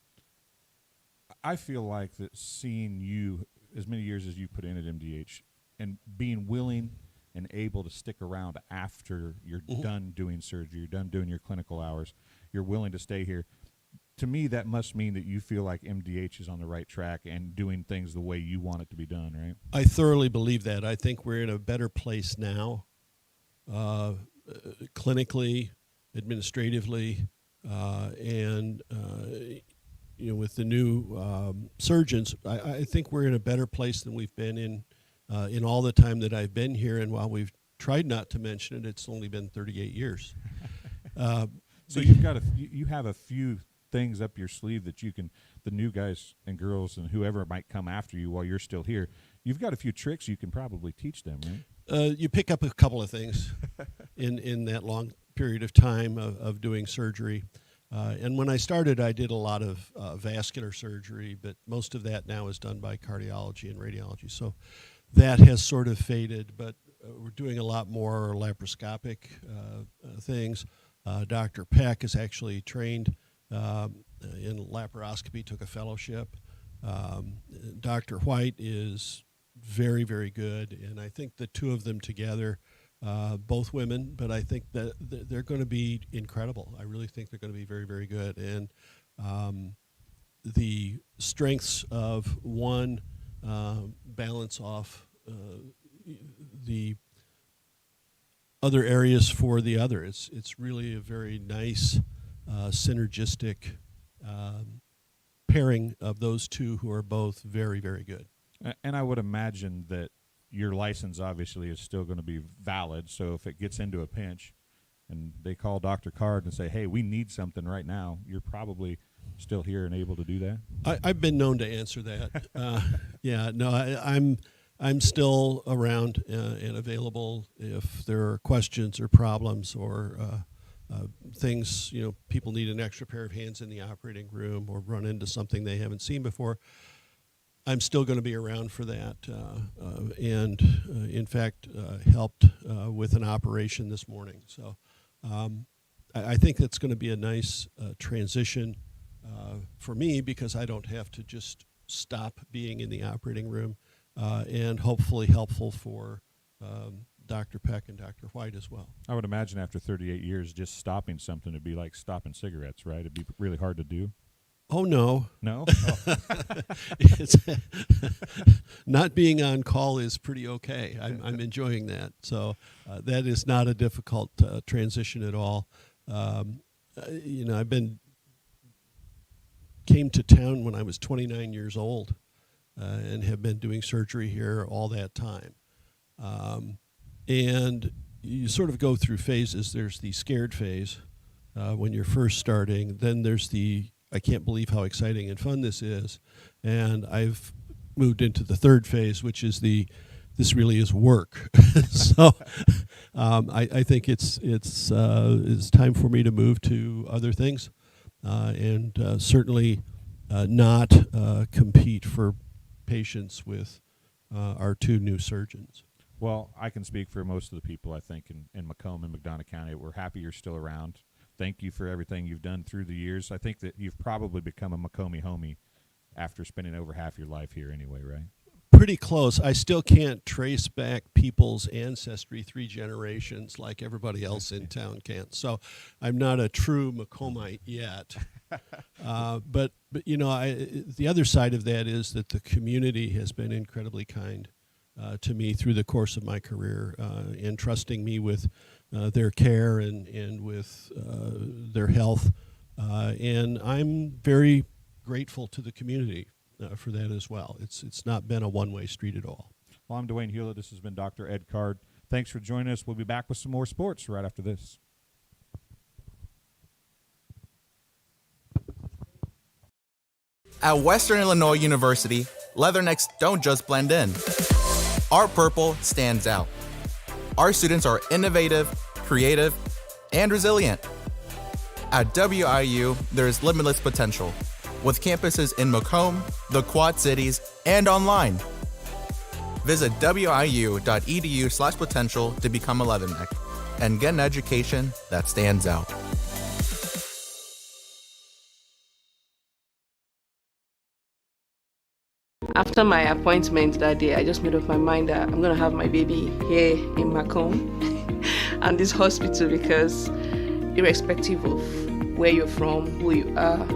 I feel like that seeing you, as many years as you put in at MDH, and being willing and able to stick around after you're done doing surgery, you're done doing your clinical hours, you're willing to stay here. To me, that must mean that you feel like MDH is on the right track and doing things the way you want it to be done, right? I thoroughly believe that. I think we're in a better place now, clinically, administratively, and with the new surgeons. I think we're in a better place than we've been in all the time that I've been here. And while we've tried not to mention it, it's only been 38 years. So you have a few things up your sleeve that you can, the new guys and girls and whoever might come after you while you're still here, you've got a few tricks you can probably teach them, right? You pick up a couple of things in that long period of time of doing surgery. And when I started, I did a lot of vascular surgery, but most of that now is done by cardiology and radiology. So that has sort of faded, but we're doing a lot more laparoscopic things. Dr. Peck is actually trained in laparoscopy, took a fellowship. Dr. White is very, very good, and I think the two of them together, both women, but I think that they're going to be incredible. I really think they're going to be very, very good. And the strengths of one balance off the other areas for the other. It's really a very nice synergistic pairing of those two who are both very, very good. And I would imagine that your license obviously is still going to be valid, so if it gets into a pinch and they call Dr. Card and say, hey, we need something right now, you're probably still here and able to do that? I've been known to answer that. I'm I'm still around and available if there are questions or problems or things, people need an extra pair of hands in the operating room or run into something they haven't seen before. I'm still going to be around for that, and in fact, helped with an operation this morning. So I think that's going to be a nice transition for me, because I don't have to just stop being in the operating room, and hopefully helpful for Dr. Peck and Dr. White as well. I would imagine after 38 years, just stopping something would be like stopping cigarettes, right? It'd be really hard to do. Oh, no. No? Oh. It's not being on call is pretty okay. I'm enjoying that. So that is not a difficult transition at all. Came to town when I was 29 years old and have been doing surgery here all that time. And you sort of go through phases. There's the scared phase when you're first starting. Then there's the I can't believe how exciting and fun this is. And I've moved into the third phase, which is this really is work. So I think it's time for me to move to other things, and certainly not compete for patients with our two new surgeons. Well, I can speak for most of the people, I think, in Macomb and McDonough County. We're happy you're still around. Thank you for everything you've done through the years. I think that you've probably become a Macomb homie after spending over half your life here anyway, right? Pretty close. I still can't trace back people's ancestry 3 generations like everybody else in town can. So I'm not a true Macombite yet. But the other side of that is that the community has been incredibly kind to me through the course of my career, entrusting me with their care and with their health. And I'm very grateful to the community for that as well. It's not been a one-way street at all. Well, I'm Dwayne Hulett. This has been Dr. Ed Card. Thanks for joining us. We'll be back with some more sports right after this. At Western Illinois University, leathernecks don't just blend in. Our purple stands out. Our students are innovative, creative, and resilient. At WIU, there is limitless potential, with campuses in Macomb, the Quad Cities, and online. Visit wiu.edu/potential to become a leatherneck and get an education that stands out. After my appointment that day, I just made up my mind that I'm going to have my baby here in Macomb and this hospital, because irrespective of where you're from, who you are,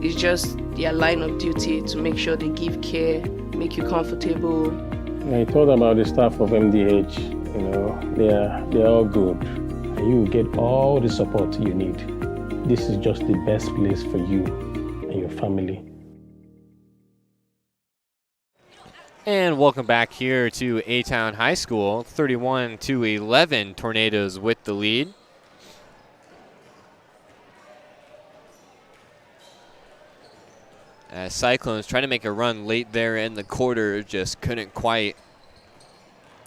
it's just their line of duty to make sure they give care, make you comfortable. I thought about the staff of MDH, they're all good. And you will get all the support you need. This is just the best place for you and your family. And welcome back here to A-Town High School, 31-11, Tornadoes with the lead. Cyclones trying to make a run late there in the quarter, just couldn't quite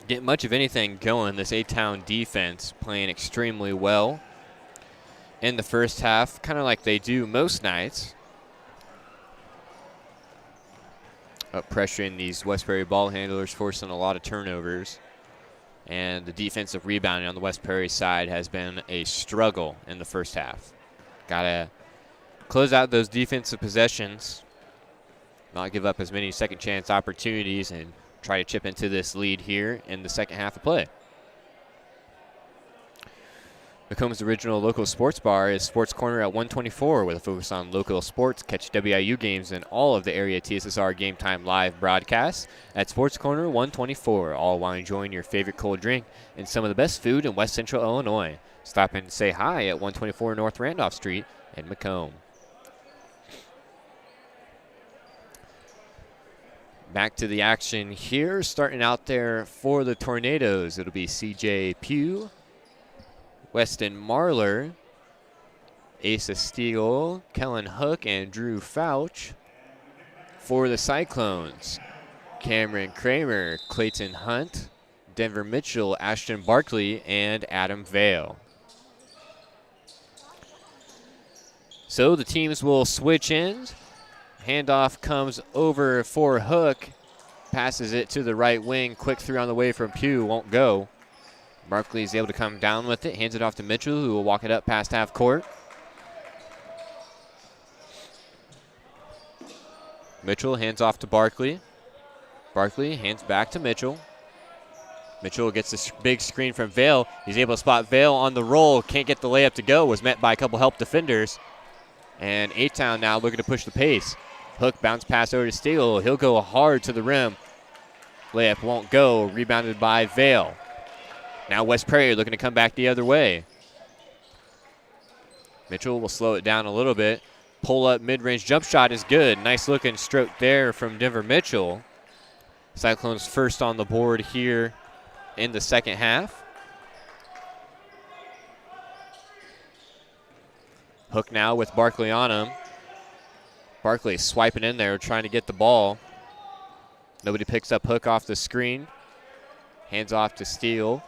get much of anything going. This A-Town defense playing extremely well in the first half, kind of like they do most nights. Pressuring these West Prairie ball handlers, forcing a lot of turnovers. And the defensive rebounding on the West Prairie side has been a struggle in the first half. Got to close out those defensive possessions, not give up as many second chance opportunities, and try to chip into this lead here in the second half of play. Macomb's original local sports bar is Sports Corner at 124, with a focus on local sports. Catch WIU games and all of the area TSSR Game Time live broadcasts at Sports Corner 124, all while enjoying your favorite cold drink and some of the best food in West Central Illinois. Stop in and say hi at 124 North Randolph Street in Macomb. Back to the action here, starting out there for the Tornadoes. It'll be CJ Pugh, Weston Marler, Asa Stiegel, Kellen Hook, and Drew Fouch. For the Cyclones, Cameron Kramer, Clayton Hunt, Denver Mitchell, Ashton Barkley, and Adam Vale. So the teams will switch ends. Handoff comes over for Hook. Passes it to the right wing. Quick three on the way from Pugh. Won't go. Barkley is able to come down with it. Hands it off to Mitchell, who will walk it up past half court. Mitchell hands off to Barkley. Barkley hands back to Mitchell. Mitchell gets this big screen from Vale. He's able to spot Vale on the roll. Can't get the layup to go. Was met by a couple help defenders. And A-Town now looking to push the pace. Hook bounce pass over to Steele. He'll go hard to the rim. Layup won't go. Rebounded by Vale. Now West Prairie looking to come back the other way. Mitchell will slow it down a little bit. Pull up mid-range jump shot is good. Nice looking stroke there from Denver Mitchell. Cyclones first on the board here in the second half. Hook now with Barkley on him. Barkley swiping in there, trying to get the ball. Nobody picks up Hook off the screen. Hands off to Steele.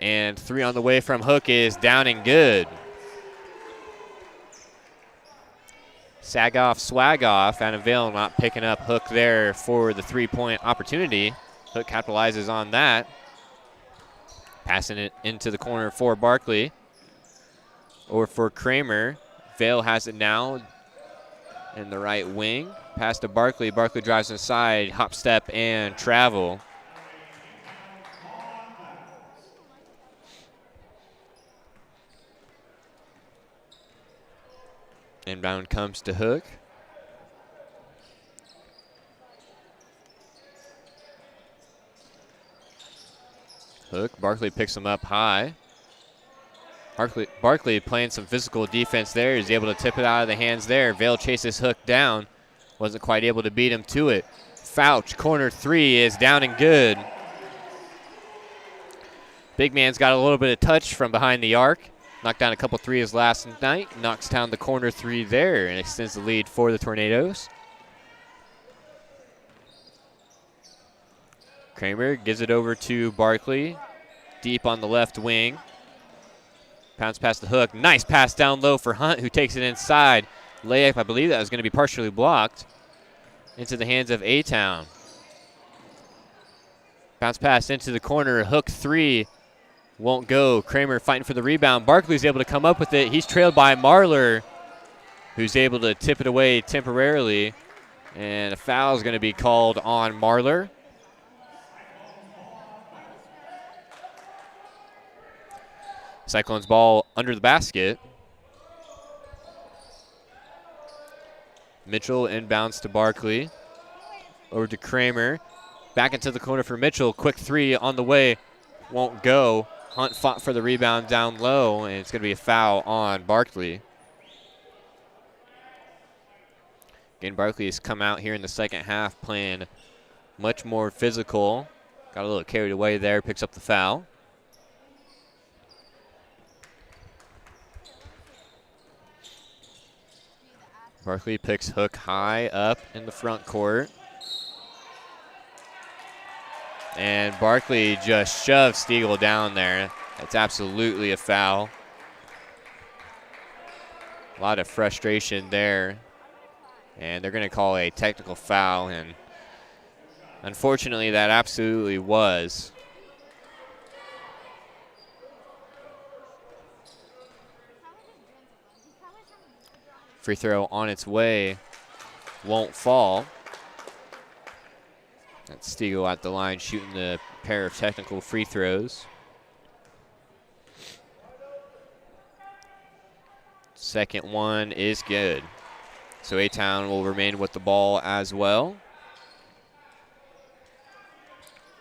And three on the way from Hook is down and good. Sag off, swag off. Adam Vale not picking up Hook there for the three-point opportunity. Hook capitalizes on that. Passing it into the corner for Barkley. Or for Kramer. Vale has it now in the right wing. Pass to Barkley. Barkley drives inside, hop step and travel. Inbound comes to Hook. Hook, Barkley picks him up high. Barkley playing some physical defense there. He's able to tip it out of the hands there. Vale chases Hook down. Wasn't quite able to beat him to it. Fouch, corner three is down and good. Big man's got a little bit of touch from behind the arc. Knocked down a couple threes last night. Knocks down the corner three there and extends the lead for the Tornadoes. Kramer gives it over to Barkley. Deep on the left wing. Pounds past the Hook. Nice pass down low for Hunt, who takes it inside. Layup, I believe that was going to be partially blocked. Into the hands of A-Town. Bounce pass into the corner. Hook three. Won't go. Kramer fighting for the rebound. Barkley's able to come up with it. He's trailed by Marler, who's able to tip it away temporarily. And a foul is going to be called on Marler. Cyclones ball under the basket. Mitchell inbounds to Barkley. Over to Kramer. Back into the corner for Mitchell. Quick three on the way. Won't go. Hunt fought for the rebound down low, and it's going to be a foul on Barkley. Again, Barkley has come out here in the second half playing much more physical. Got a little carried away there, picks up the foul. Barkley picks Hook high up in the front court. And Barkley just shoves Stiegel down there. That's absolutely a foul. A lot of frustration there. And they're going to call a technical foul. And unfortunately, that absolutely was. Free throw on its way. Won't fall. That's Stiegel at the line shooting the pair of technical free throws. Second one is good. So A-Town will remain with the ball as well.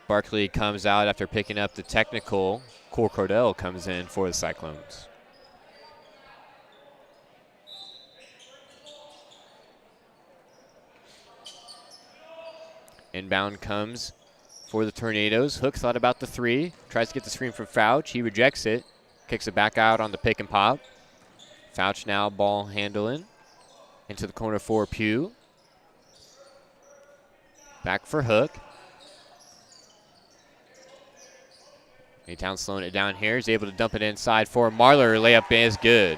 Barkley comes out after picking up the technical. Cole Cordell comes in for the Cyclones. Inbound comes for the Tornadoes. Hook thought about the three. Tries to get the screen from Fouch. He rejects it. Kicks it back out on the pick and pop. Fouch now ball handling. Into the corner for Pugh. Back for Hook. A-Town slowing it down here. He's able to dump it inside for Marlar. Layup is good.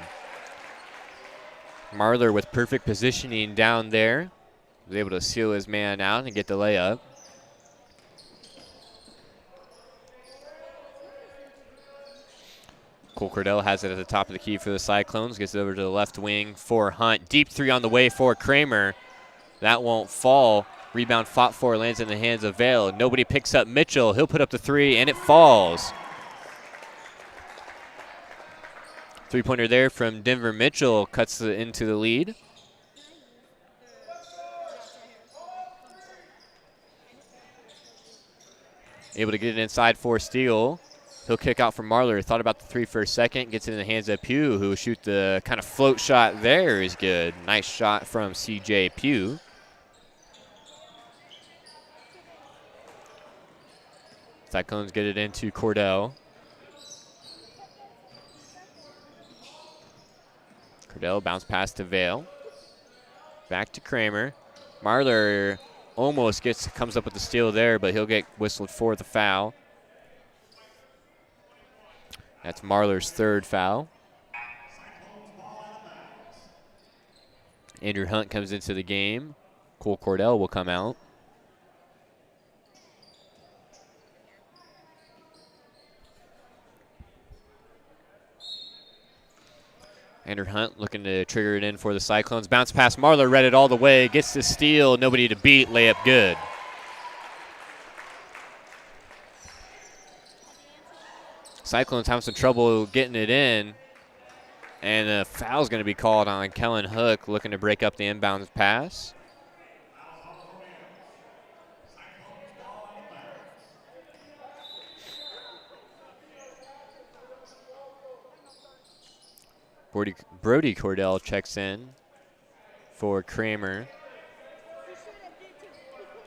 Marlar with perfect positioning down there. Was able to seal his man out and get the layup. Cole Cordell has it at the top of the key for the Cyclones. Gets it over to the left wing for Hunt. Deep three on the way for Kramer. That won't fall. Rebound fought for, lands in the hands of Vail. Nobody picks up Mitchell. He'll put up the three, and it falls. Three-pointer there from Denver Mitchell cuts into the lead. Able to get it inside for Steele. He'll kick out from Marlar. Thought about the three for a second. Gets it in the hands of Pugh, who will shoot the kind of float shot there is good. Nice shot from C.J. Pugh. Cyclones get it into Cordell. Cordell bounce pass to Vail. Back to Kramer. Marlar almost comes up with the steal there, but he'll get whistled for the foul. That's Marlar's third foul. Andrew Hunt comes into the game. Cole Cordell will come out. Andrew Hunt looking to trigger it in for the Cyclones. Bounce past Marlar, read it all the way. Gets the steal, nobody to beat, layup good. Cyclones having some trouble getting it in. And a foul's going to be called on Kellen Hook, looking to break up the inbounds pass. Brody Cordell checks in for Kramer.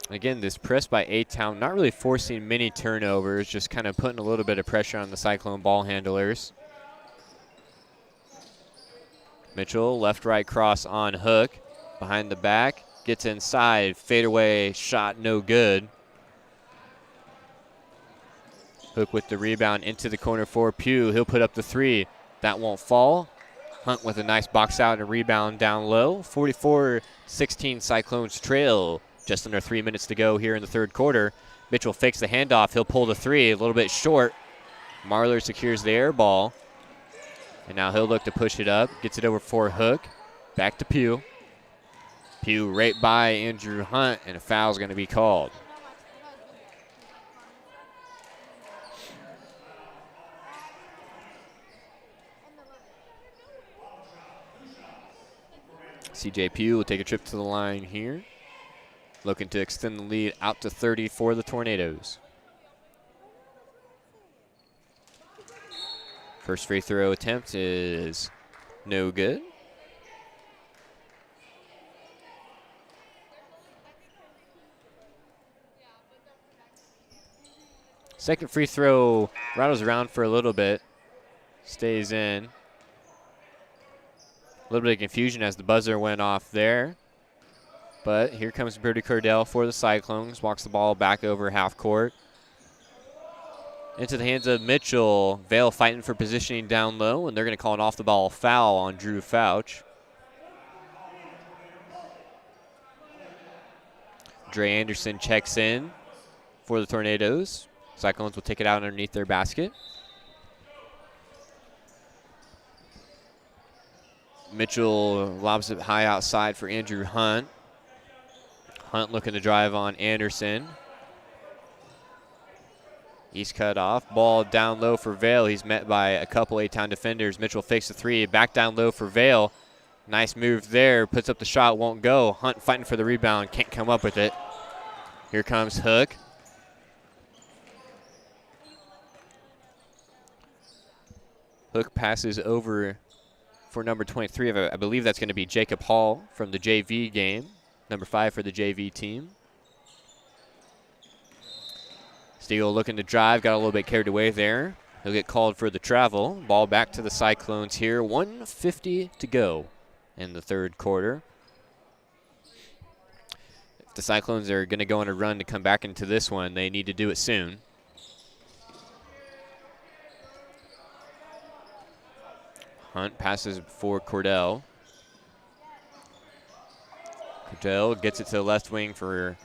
Again, this press by A-Town, not really forcing many turnovers, just kind of putting a little bit of pressure on the Cyclone ball handlers. Mitchell, left-right cross on Hook. Behind the back, gets inside, fadeaway shot, no good. Hook with the rebound into the corner for Pugh. He'll put up the three. That won't fall. Hunt with a nice box out and a rebound down low. 44-16 Cyclones trail. Just under 3 minutes to go here in the third quarter. Mitchell fakes the handoff. He'll pull the three, a little bit short. Marlar secures the air ball. And now he'll look to push it up. Gets it over for Hook. Back to Pugh. Pugh right by Andrew Hunt, and a foul's going to be called. C.J. Pugh will take a trip to the line here. Looking to extend the lead out to 30 for the Tornadoes. First free throw attempt is no good. Second free throw rattles around for a little bit. Stays in. A little bit of confusion as the buzzer went off there. But here comes Brody Cordell for the Cyclones. Walks the ball back over half court. Into the hands of Mitchell. Vail fighting for positioning down low, and they're going to call an off-the-ball foul on Drew Fouch. Dre Anderson checks in for the Tornadoes. Cyclones will take it out underneath their basket. Mitchell lobs it high outside for Andrew Hunt. Hunt looking to drive on Anderson. He's cut off. Ball down low for Vail. He's met by a couple A-Town defenders. Mitchell fakes the three. Back down low for Vail. Nice move there. Puts up the shot. Won't go. Hunt fighting for the rebound. Can't come up with it. Here comes Hook. Hook passes over for number 23. I believe that's going to be Jacob Hall from the JV game. Number 5 for the JV team. Steele looking to drive. Got a little bit carried away there. He'll get called for the travel. Ball back to the Cyclones here. 1:50 to go in the third quarter. the Cyclones are going to go on a run to come back into this one, they need to do it soon. Hunt passes for Cordell. Cordell gets it to the left wing for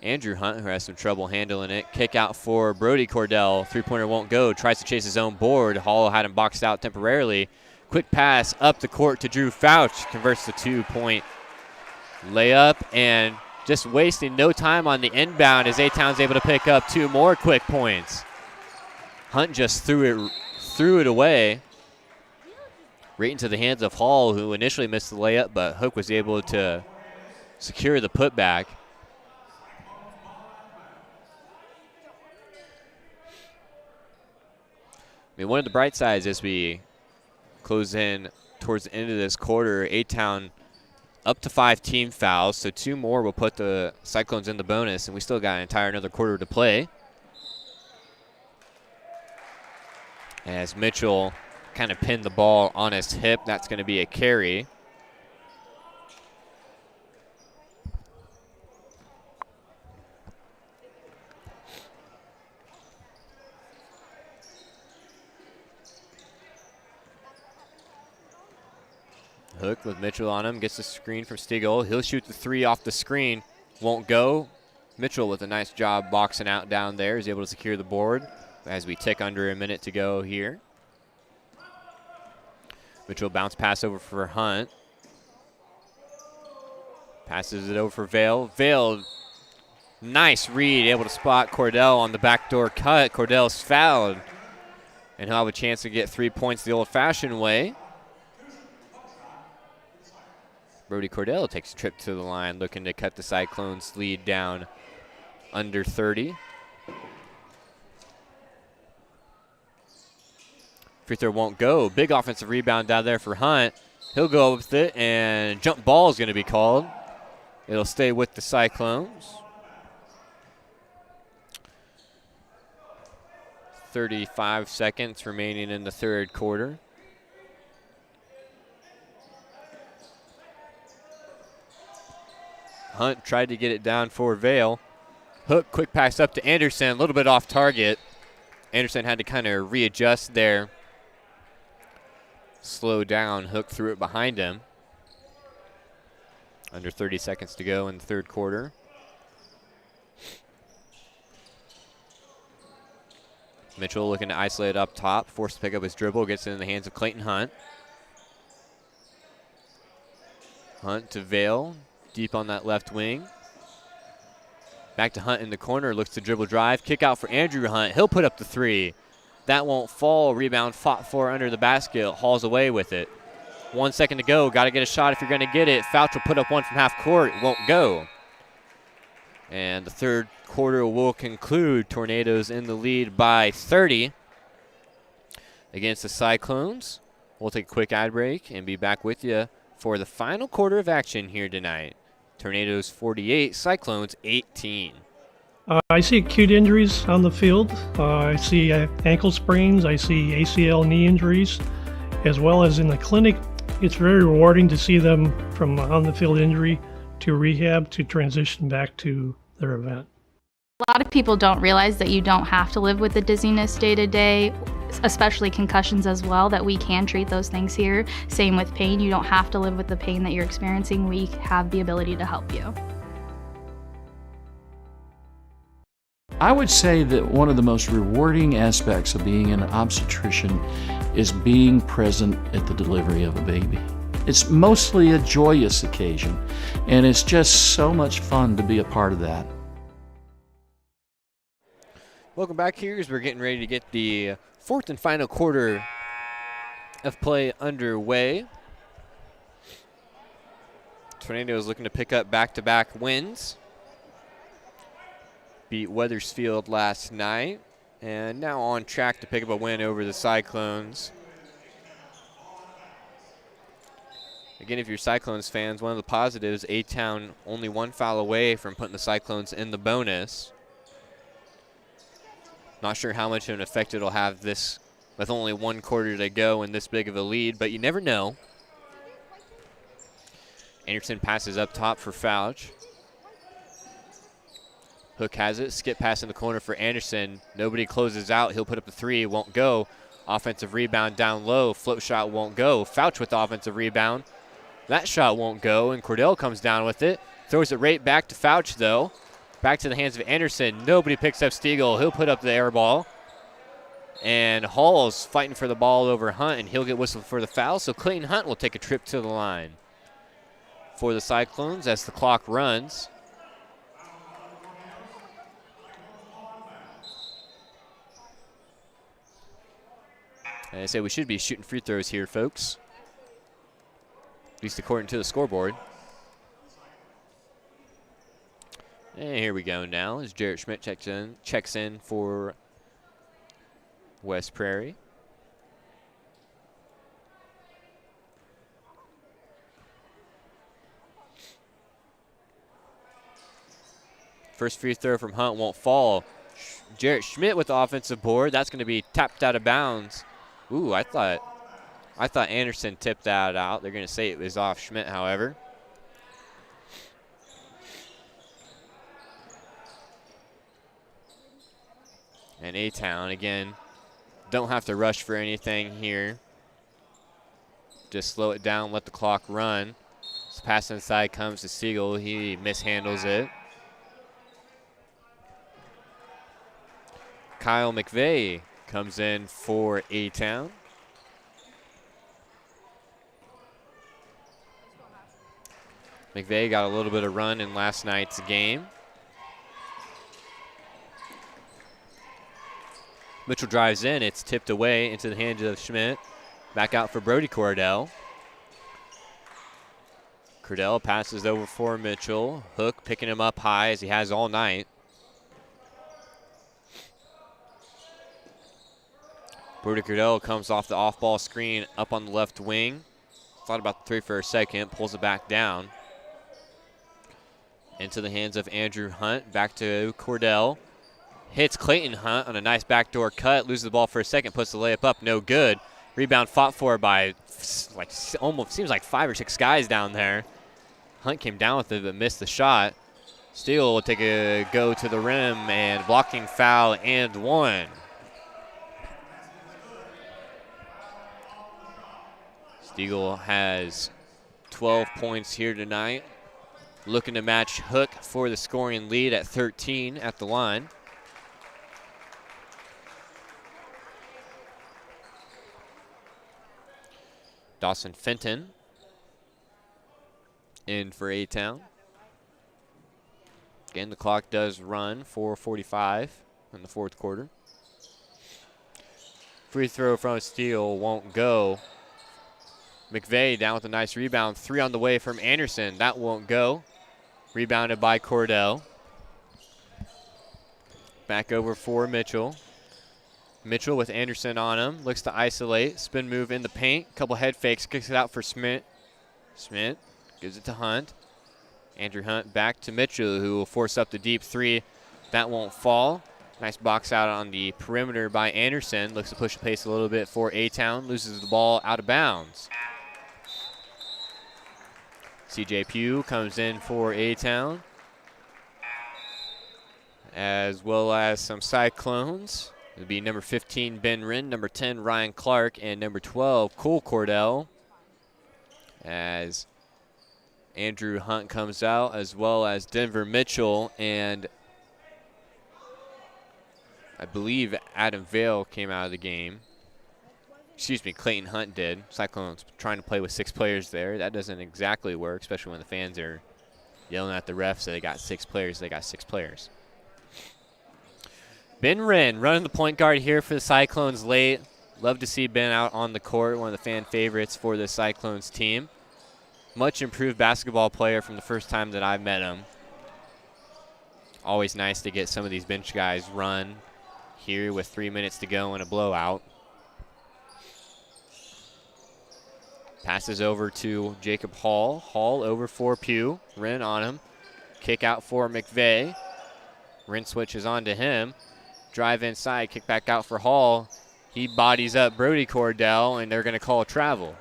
Andrew Hunt, who has some trouble handling it. Kick out for Brody Cordell. Three-pointer won't go. Tries to chase his own board. Hall had him boxed out temporarily. Quick pass up the court to Drew Fouch. Converts the 2-point layup, and just wasting no time on the inbound as A-Town's able to pick up 2 more quick points. Hunt just threw it away right into the hands of Hall, who initially missed the layup, but Hook was able to secure the putback. I mean, one of the bright sides as we close in towards the end of this quarter, A-Town up to 5 team fouls, so 2 more will put the Cyclones in the bonus, and we still got another quarter to play. As Mitchell kind of pinned the ball on his hip, that's going to be a carry. Hook with Mitchell on him, gets the screen from Stigl. He'll shoot the 3 off the screen, won't go. Mitchell with a nice job boxing out down there is able to secure the board as we tick under a minute to go here. Mitchell bounce pass over for Hunt. Passes it over for Vale. Vale, nice read, able to spot Cordell on the backdoor cut. Cordell's fouled, and he'll have a chance to get 3 points the old-fashioned way. Brody Cordell takes a trip to the line, looking to cut the Cyclones' lead down under 30. Free throw won't go. Big offensive rebound down there for Hunt. He'll go with it, and jump ball is going to be called. It'll stay with the Cyclones. 35 seconds remaining in the third quarter. Hunt tried to get it down for Vale. Hook, quick pass up to Anderson, a little bit off target. Anderson had to kind of readjust there. Slow down, Hook threw it behind him. Under 30 seconds to go in the third quarter. Mitchell looking to isolate up top, forced to pick up his dribble, gets it in the hands of Clayton Hunt. Hunt to Vale, deep on that left wing. Back to Hunt in the corner, looks to dribble drive, kick out for Andrew Hunt. He'll put up the 3. That won't fall. Rebound fought for under the basket. Hauls away with it. 1 second to go. Got to get a shot if you're going to get it. Fouch will put up one from half court. Won't go. And the third quarter will conclude. Tornadoes in the lead by 30 against the Cyclones. We'll take a quick ad break and be back with you for the final quarter of action here tonight. Tornadoes 48, Cyclones 18. I see acute injuries on the field. I see ankle sprains. I see ACL knee injuries, as well as in the clinic. It's very rewarding to see them from on-the-field injury to rehab to transition back to their event. A lot of people don't realize that you don't have to live with the dizziness day to day, especially concussions as well, that we can treat those things here. Same with pain. You don't have to live with the pain that you're experiencing. We have the ability to help you. I would say that one of the most rewarding aspects of being an obstetrician is being present at the delivery of a baby. It's mostly a joyous occasion, and it's just so much fun to be a part of that. Welcome back here as we're getting ready to get the fourth and final quarter of play underway. Tornadoes looking to pick up back-to-back wins. Beat Wethersfield last night, and now on track to pick up a win over the Cyclones. Again, if you're Cyclones fans, one of the positives, A-Town only 1 foul away from putting the Cyclones in the bonus. Not sure how much of an effect it'll have this with only 1 quarter to go and this big of a lead, but you never know. Anderson passes up top for Fouch. Hook has it. Skip pass in the corner for Anderson. Nobody closes out. He'll put up the three. Won't go. Offensive rebound down low. Float shot won't go. Fouch with the offensive rebound. That shot won't go, and Cordell comes down with it. Throws it right back to Fouch, though. Back to the hands of Anderson. Nobody picks up Stiegel. He'll put up the air ball. And Hall's fighting for the ball over Hunt, and he'll get whistled for the foul. So Clayton Hunt will take a trip to the line for the Cyclones as the clock runs. And I say we should be shooting free throws here, folks. At least according to the scoreboard. And here we go now as Jarrett Schmidt checks in for West Prairie. First free throw from Hunt won't fall. Jarrett Schmidt with the offensive board. That's going to be tapped out of bounds. Ooh, I thought Anderson tipped that out. They're going to say it was off Schmidt, however. And A-Town, again, don't have to rush for anything here. Just slow it down, let the clock run. This pass inside comes to Siegel. He mishandles it. Kyle McVeigh comes in for A-Town. McVeigh got a little bit of run in last night's game. Mitchell drives in. It's tipped away into the hands of Schmidt. Back out for Brody Cordell. Cordell passes over for Mitchell. Hook picking him up high as he has all night. Brody Cordell comes off the off-ball screen up on the left wing. Thought about the three for a second. Pulls it back down. Into the hands of Andrew Hunt. Back to Cordell. Hits Clayton Hunt on a nice backdoor cut. Loses the ball for a second. Puts the layup up. No good. Rebound fought for by like almost seems like 5 or 6 guys down there. Hunt came down with it but missed the shot. Steele will take a go to the rim and blocking foul and one. Stiegel has 12 points here tonight. Looking to match Hook for the scoring lead at 13 at the line. Dawson Fenton in for A-Town. Again, the clock does run, 4:45 in the fourth quarter. Free throw from Steele won't go. McVeigh down with a nice rebound. 3 on the way from Anderson. That won't go. Rebounded by Cordell. Back over for Mitchell. Mitchell with Anderson on him. Looks to isolate. Spin move in the paint. Couple head fakes. Kicks it out for Schmidt. Schmidt gives it to Hunt. Andrew Hunt back to Mitchell, who will force up the deep three. That won't fall. Nice box out on the perimeter by Anderson. Looks to push the pace a little bit for A-Town. Loses the ball out of bounds. CJ Pugh comes in for A-Town, as well as some Cyclones. It'll be number 15, Ben Wren, number 10, Ryan Clark, and number 12, Cole Cordell, as Andrew Hunt comes out, as well as Denver Mitchell, and I believe Adam Vale came out of the game. Excuse me, Clayton Hunt did. Cyclones trying to play with 6 players there. That doesn't exactly work, especially when the fans are yelling at the refs that they got 6 players. They got 6 players. Ben Wren running the point guard here for the Cyclones late. Love to see Ben out on the court, one of the fan favorites for the Cyclones team. Much improved basketball player from the first time that I met him. Always nice to get some of these bench guys run here with 3 minutes to go in a blowout. Passes over to Jacob Hall. Hall over for Pugh. Wren on him. Kick out for McVeigh. Wren switches on to him. Drive inside, kick back out for Hall. He bodies up Brody Cordell, and they're going to call travel.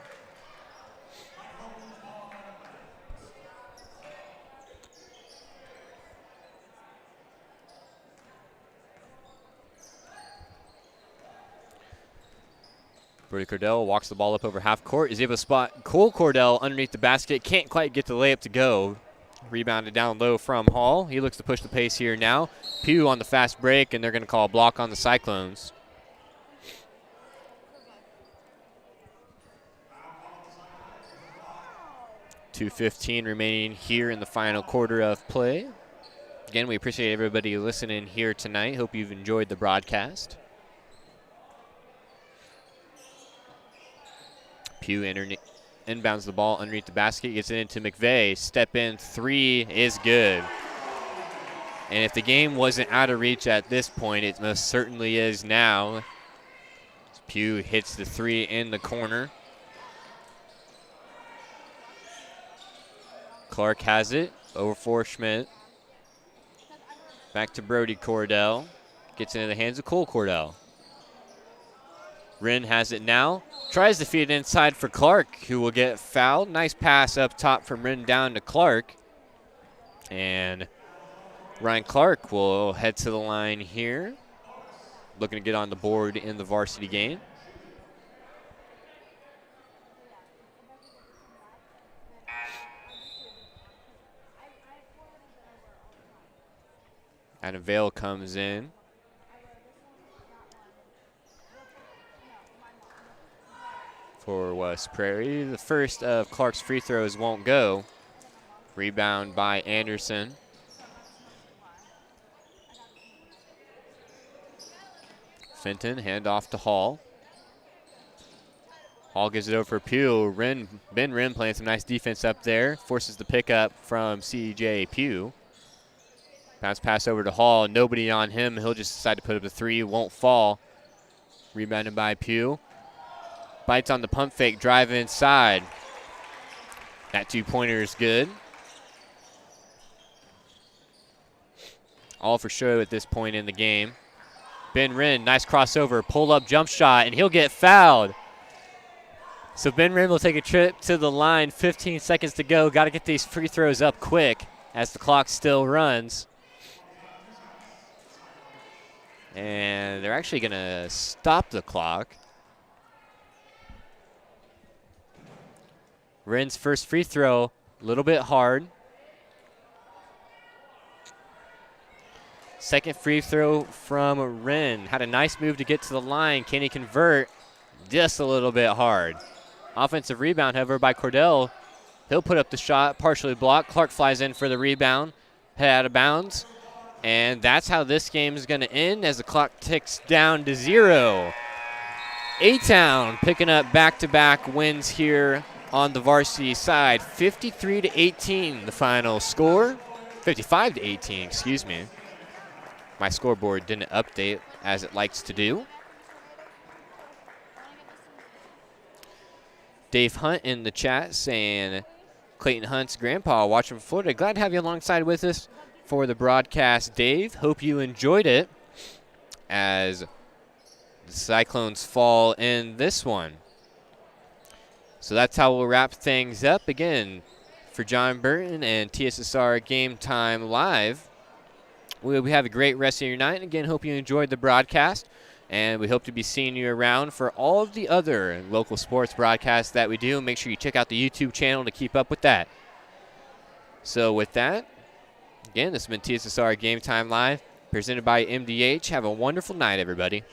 Brody Cordell walks the ball up over half court. Is able to spot Cole Cordell underneath the basket. Can't quite get the layup to go. Rebounded down low from Hall. He looks to push the pace here now. Pugh on the fast break, and they're going to call a block on the Cyclones. .2:15 remaining here in the final quarter of play. Again, we appreciate everybody listening here tonight. Hope you've enjoyed the broadcast. Pugh inbounds the ball underneath the basket, gets it into McVeigh. Step in three is good. And if the game wasn't out of reach at this point, it most certainly is now. Pugh hits the three in the corner. Clark has it over for Schmidt. Back to Brody Cordell. Gets into the hands of Cole Cordell. Wren has it now. Tries to feed it inside for Clark, who will get fouled. Nice pass up top from Wren down to Clark. And Ryan Clark will head to the line here. Looking to get on the board in the varsity game. Adam Vale comes in. For West Prairie. The first of Clark's free throws won't go. Rebound by Anderson. Fenton, handoff to Hall. Hall gives it over for Pugh. Ben Wren playing some nice defense up there. Forces the pickup from CJ Pugh. Bounce pass over to Hall. Nobody on him. He'll just decide to put up the three. Won't fall. Rebounded by Pugh. Bites on the pump fake, drive inside. That two-pointer is good. All for show at this point in the game. Ben Wren, nice crossover, pull-up jump shot, and he'll get fouled. So Ben Wren will take a trip to the line, 15 seconds to go. Got to get these free throws up quick as the clock still runs. And they're actually going to stop the clock. Wren's first free throw, a little bit hard. Second free throw from Wren. Had a nice move to get to the line. Can he convert? Just a little bit hard. Offensive rebound, however, by Cordell. He'll put up the shot, partially blocked. Clark flies in for the rebound, head out of bounds. And that's how this game is going to end as the clock ticks down to 0. A-Town picking up back-to-back wins here on the varsity side. 53-18 the final score. 55-18, excuse me. My scoreboard didn't update as it likes to do. Dave Hunt in the chat saying, Clayton Hunt's grandpa watching from Florida. Glad to have you alongside with us for the broadcast, Dave. Hope you enjoyed it as the Cyclones fall in this one. So that's how we'll wrap things up. Again, for John Burton and TSSR Game Time Live, we have a great rest of your night. And again, hope you enjoyed the broadcast. And we hope to be seeing you around for all of the other local sports broadcasts that we do. Make sure you check out the YouTube channel to keep up with that. So with that, again, this has been TSSR Game Time Live, presented by MDH. Have a wonderful night, everybody.